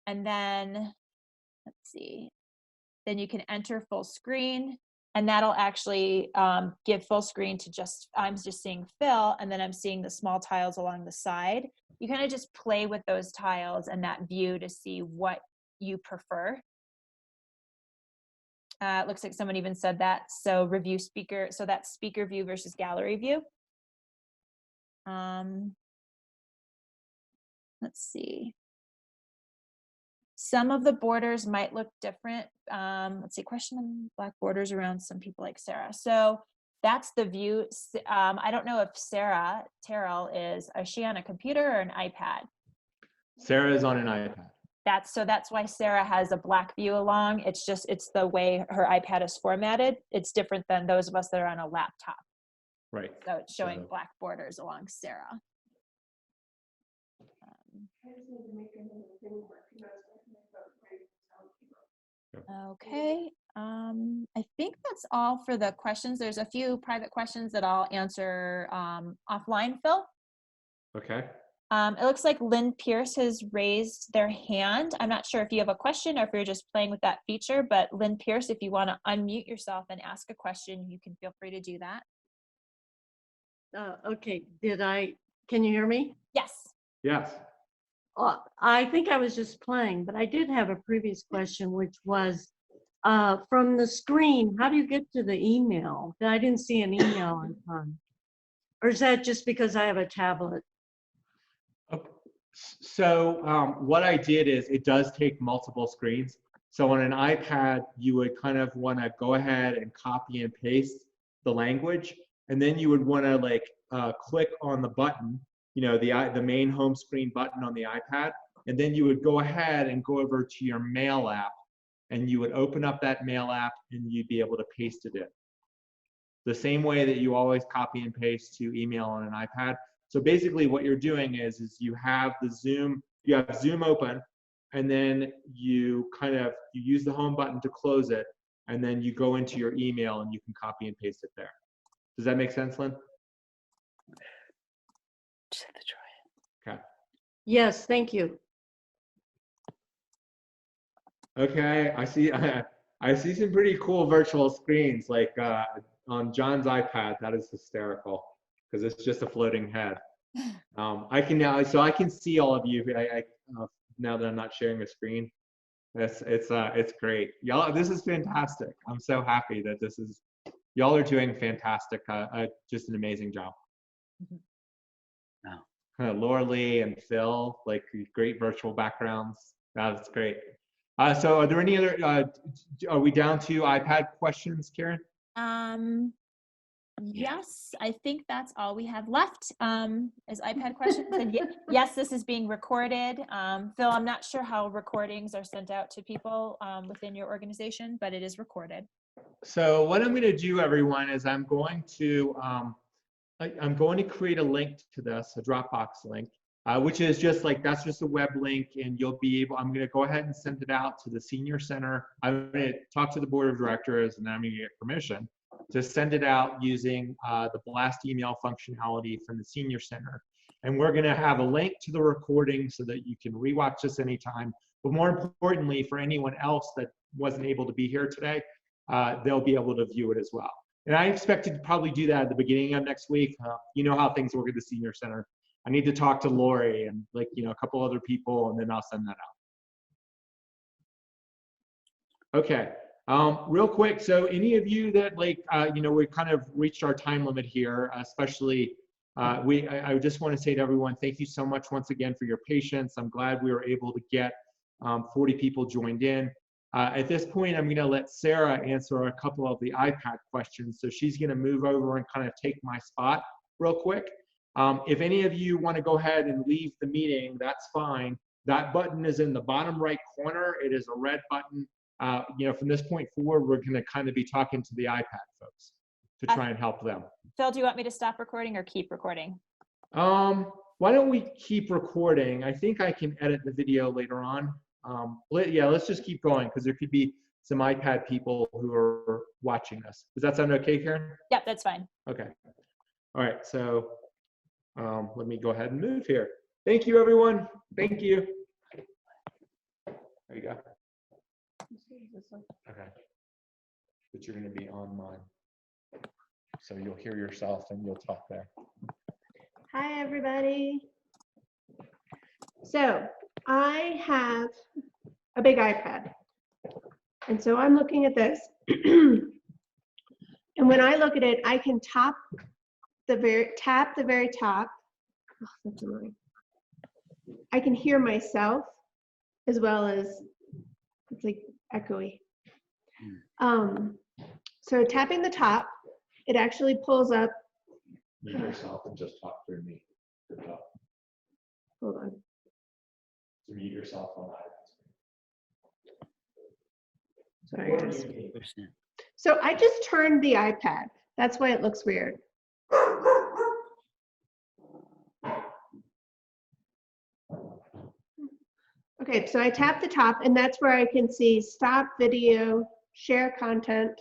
then, let's see, then you can enter full screen, and that'll actually give full screen to just, I'm just seeing Phil, and then I'm seeing the small tiles along the side. You kind of just play with those tiles and that view to see what you prefer. It looks like someone even said that. So review speaker, so that's speaker view versus gallery view. Let's see. Some of the borders might look different. Let's see, question on black borders around some people like Sarah. So that's the view. I don't know if Sarah Terrell is she on a computer or an iPad? Sarah is on an iPad. That's why Sarah has a black view along. It's just, it's the way her iPad is formatted. It's different than those of us that are on a laptop. Right. So it's showing black borders along Sarah. Okay, I think that's all for the questions. There's a few private questions that I'll answer offline, Phil. Okay. It looks like Lynn Pierce has raised their hand. I'm not sure if you have a question or if you're just playing with that feature, but Lynn Pierce, if you want to unmute yourself and ask a question, you can feel free to do that. Okay, can you hear me? Yes. Yes. I think I was just playing, but I did have a previous question, which was from the screen, how do you get to the email? I didn't see an email icon. Or is that just because I have a tablet? So what I did is it does take multiple screens. So on an iPad, you would kind of want to go ahead and copy and paste the language. And then you would want to like click on the button, you know, the main home screen button on the iPad. And then you would go ahead and go over to your Mail app, and you would open up that Mail app and you'd be able to paste it in. The same way that you always copy and paste to email on an iPad. So basically what you're doing is you have Zoom open, and then you use the home button to close it, and then you go into your email and you can copy and paste it there. Does that make sense, Lynn? Okay. Yes, thank you. Okay, I see some pretty cool virtual screens, like on John's iPad. That is hysterical because it's just a floating head. I can now, so I can see all of you. Now that I'm not sharing a screen, it's great. Y'all, this is fantastic. I'm so happy that y'all are doing fantastic. Just an amazing job. Laura Lee and Phil, like great virtual backgrounds. That's great. So are there any other, are we down to iPad questions, Karen? Yes, I think that's all we have left is iPad questions. And yes, this is being recorded. Phil, I'm not sure how recordings are sent out to people within your organization, but it is recorded. So what I'm going to do, everyone, is I'm going to create a link to this, a Dropbox link, which is just like, that's just a web link, and you'll be able, I'm going to go ahead and send it out to the Senior Center. I'm going to talk to the Board of Directors, and then I'm going to get permission to send it out using the blast email functionality from the Senior Center. And we're going to have a link to the recording so that you can rewatch this anytime. But more importantly, for anyone else that wasn't able to be here today, they'll be able to view it as well. And I expect to probably do that at the beginning of next week. You know how things work at the Senior Center. I need to talk to Lori and a couple other people, and then I'll send that out. Okay. Real quick, so any of you that we kind of reached our time limit here, especially I just want to say to everyone, thank you so much once again for your patience. I'm glad we were able to get 40 people joined in. At this point, I'm going to let Sarah answer a couple of the iPad questions. So she's going to move over and kind of take my spot real quick. If any of you want to go ahead and leave the meeting, that's fine. That button is in the bottom right corner. It is a red button. From this point forward, we're going to kind of be talking to the iPad folks to try and help them. Phil, do you want me to stop recording or keep recording? Why don't we keep recording? I think I can edit the video later on. Yeah, let's just keep going because there could be some iPad people who are watching us. Does that sound okay, Karen? Yep, that's fine. Okay. All right, so let me go ahead and move here. Thank you, everyone. Thank you. There you go. Okay. But you're going to be on mine. So you'll hear yourself and you'll talk there. Hi, everybody. So I have a big iPad. And so I'm looking at this. And when I look at it, I can tap the very top. Oh, that's annoying. I can hear myself as well as it's like echoey. So tapping the top, it actually pulls up. Mute yourself and just talk through me. Hold on. Mute yourself on that. Sorry, guys. So I just turned the iPad. That's why it looks weird. Okay, so I tap the top, and that's where I can see stop video, share content,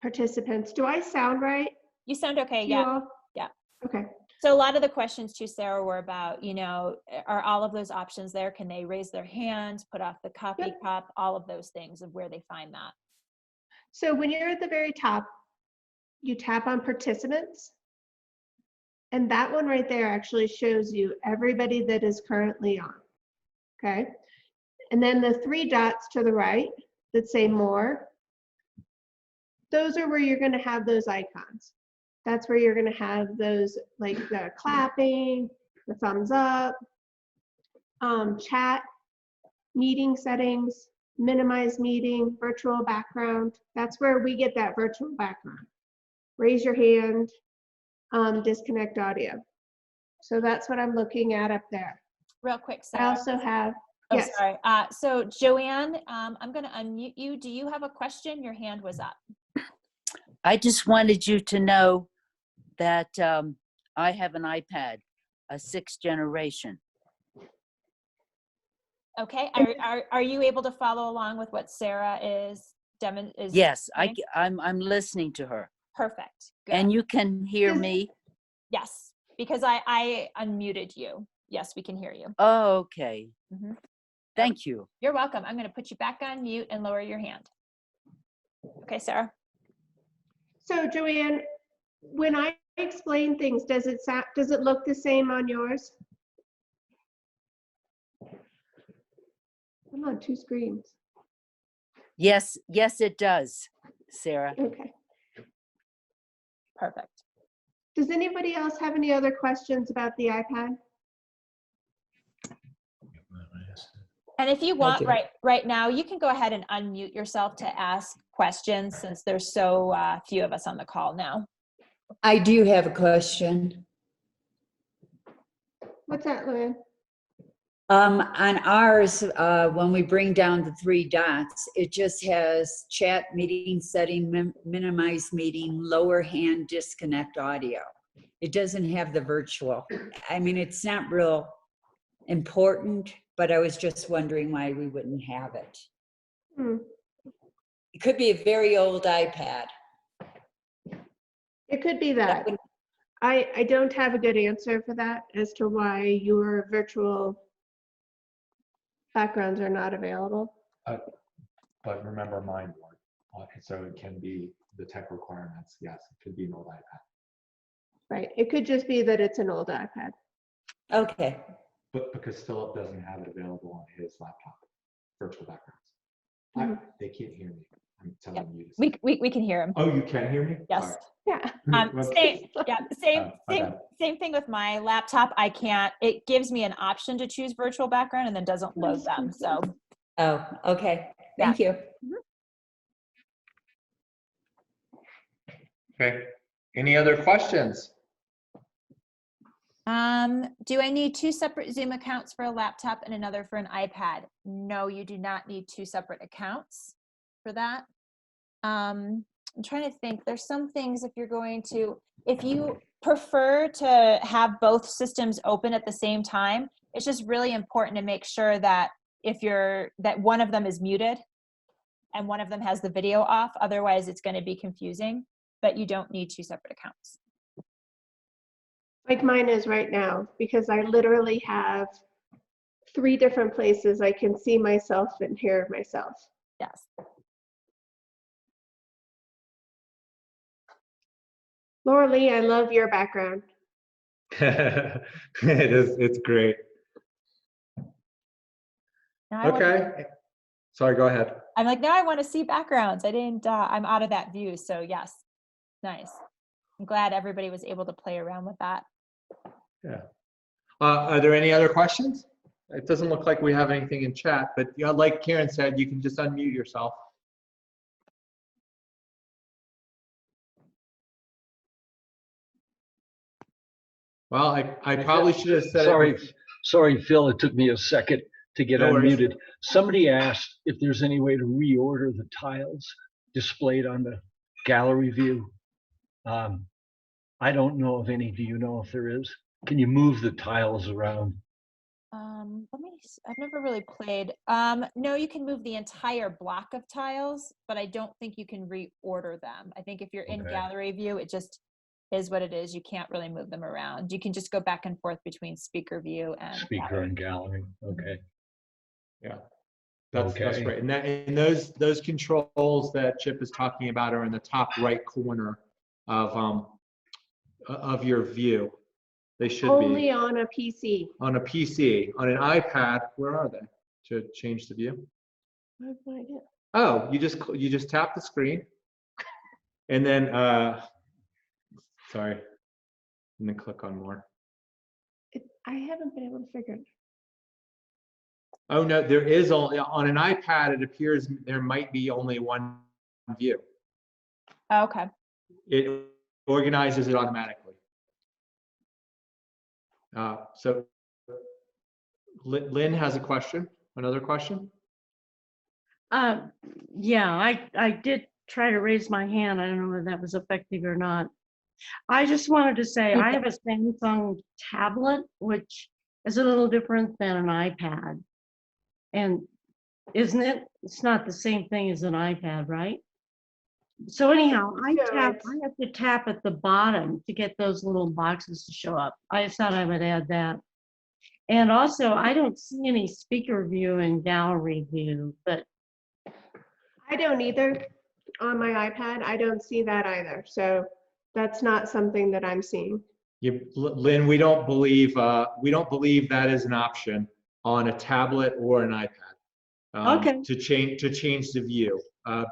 participants. Do I sound right? You sound okay, to you yeah. all? Yeah. Okay. So a lot of the questions too, Sarah, were about, are all of those options there? Can they raise their hands, put off the coffee cup, all of those things of where they find that? So when you're at the very top, you tap on participants. And that one right there actually shows you everybody that is currently on. Okay. And then the 3 dots to the right that say more, those are where you're going to have those icons. That's where you're going to have those, like the clapping, the thumbs up, chat, meeting settings, minimize meeting, virtual background. That's where we get that virtual background. Raise your hand, disconnect audio. So that's what I'm looking at up there. Real quick, I Sarah. also have, Oh, yes. sorry. So Joanne, I'm going to unmute you. Do you have a question? Your hand was up. I just wanted you to know that I have an iPad, a 6th generation. Okay. Are you able to follow along with what Sarah is demonstrating? Yes, I'm listening to her. Perfect. Good. And you can hear me? Yes, because I unmuted you. Yes, we can hear you. Oh, okay. Mm-hmm. Thank you. You're welcome. I'm going to put you back on mute and lower your hand. Okay, Sarah. So Joanne, when I explain things, does it look the same on yours? I'm on 2 screens. Yes, yes, it does, Sarah. Okay. Perfect. Does anybody else have any other questions about the iPad? And if you want, you. right now, you can go ahead and unmute yourself to ask questions since there's so few of us on the call now. I do have a question. What's that, Luann? On ours, when we bring down the 3 dots, it just has chat, meeting setting, minimize meeting, lower hand, disconnect audio. It doesn't have the virtual. I mean, it's not real important, but I was just wondering why we wouldn't have it. Hmm. It could be a very old iPad. It could be that. I don't have a good answer for that as to why your virtual backgrounds are not available. But remember mine weren't, so it can be the tech requirements. Yes, it could be an old iPad. Right. It could just be that it's an old iPad. Okay. But because Philip doesn't have it available on his laptop, virtual backgrounds. They can't hear me. I'm telling you. We can hear him. Oh, you can hear me? Yes. Sorry. Yeah. Same thing with my laptop. I can't, it gives me an option to choose virtual background and then doesn't load them. So Oh, okay. Thank you. Okay. Any other questions? do I need 2 separate Zoom accounts for a laptop and another for an iPad? No, you do not need 2 separate accounts for that. I'm trying to think, there's some things if you prefer to have both systems open at the same time, it's just really important to make sure that that one of them is muted and one of them has the video off. Otherwise it's going to be confusing, but you don't need 2 separate accounts. Like mine is right now, because I literally have 3 different places I can see myself and hear myself. Yes. Laura Lee, I love your background. It's great. Now I wanna- Okay. Sorry, go ahead. I'm like, now I want to see backgrounds. I'm out of that view. So yes, nice. I'm glad everybody was able to play around with that. Yeah. Are there any other questions? It doesn't look like we have anything in chat, but like Karen said, you can just unmute yourself. Well, I probably should have said it. Sorry, Phil, it took me a second to get No worries. unmuted. Somebody asked if there's any way to reorder the tiles displayed on the gallery view. I don't know of any. Do you know if there is? Can you move the tiles around? I've never really played. No, you can move the entire block of tiles, but I don't think you can reorder them. I think if you're in Okay. gallery view, it just is what it is. You can't really move them around. You can just go back and forth between speaker view and Speaker gallery. and gallery. Okay. Yeah, that's Okay. right. And those controls that Chip is talking about are in the top right corner of your view. They should Only be on a PC. on a PC. On an iPad, where are they? To change the view. I have no idea. Oh, you just tap the screen, and then sorry, and then click on more. I haven't been able to figure it. Oh no, there is only on an iPad. It appears there might be only one view. Okay. It organizes it automatically. So Lynn has a question. Another question? Yeah, I did try to raise my hand. I don't know whether that was effective or not. I just wanted to say I have a Samsung tablet, which is a little different than an iPad. And isn't it? It's not the same thing as an iPad, right? So anyhow, I have to tap at the bottom to get those little boxes to show up. I just thought I would add that. And also, I don't see any speaker view and gallery view, but I don't either on my iPad. I don't see that either. So That's not something that I'm seeing. Lynn, we don't believe that is an option on a tablet or an iPad. Okay. To change the view.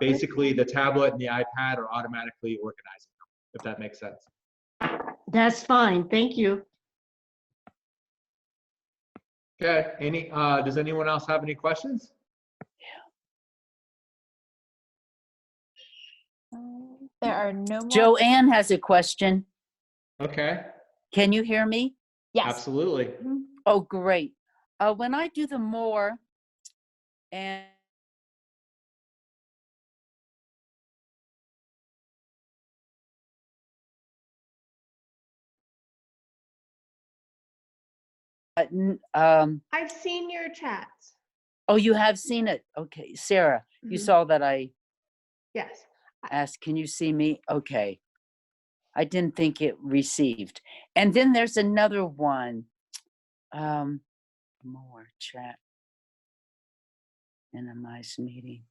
Basically, the tablet and the iPad are automatically organizing them, if that makes sense. That's fine. Thank you. Okay. Does anyone else have any questions? There are no more. Joanne has a question. Okay. Can you hear me? Yes. Absolutely. Oh, great. When I do the more and I've seen your chats. oh, you have seen it. Okay, Sarah, you Mhm. saw that I Yes. asked, can you see me? Okay. I didn't think it received. And then there's another one. More chat. Minimize meeting.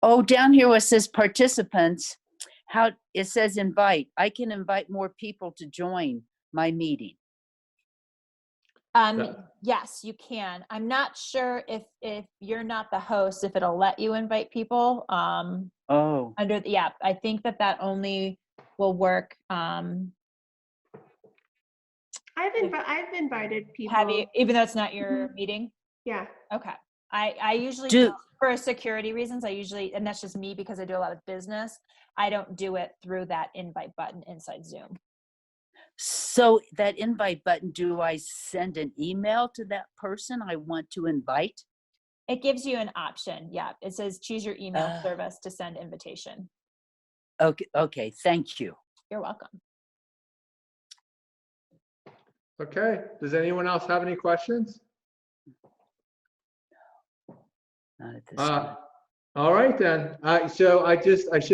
Oh, down here where it says participants, it says invite. I can invite more people to join my meeting. Yes, you can. I'm not sure if you're not the host, if it'll let you invite people. Oh, Yeah, I think that only will work. I've invited people. Have you, even though it's not your meeting? Yeah. Okay. I usually Do- don't, for security reasons, and that's just me because I do a lot of business, I don't do it through that invite button inside Zoom. so that invite button, do I send an email to that person I want to invite? It gives you an option. Yeah. It says choose your email Ah. service to send invitation. Okay, thank you. You're welcome. Okay. Does anyone else have any questions? Not at this time. All right then. So I should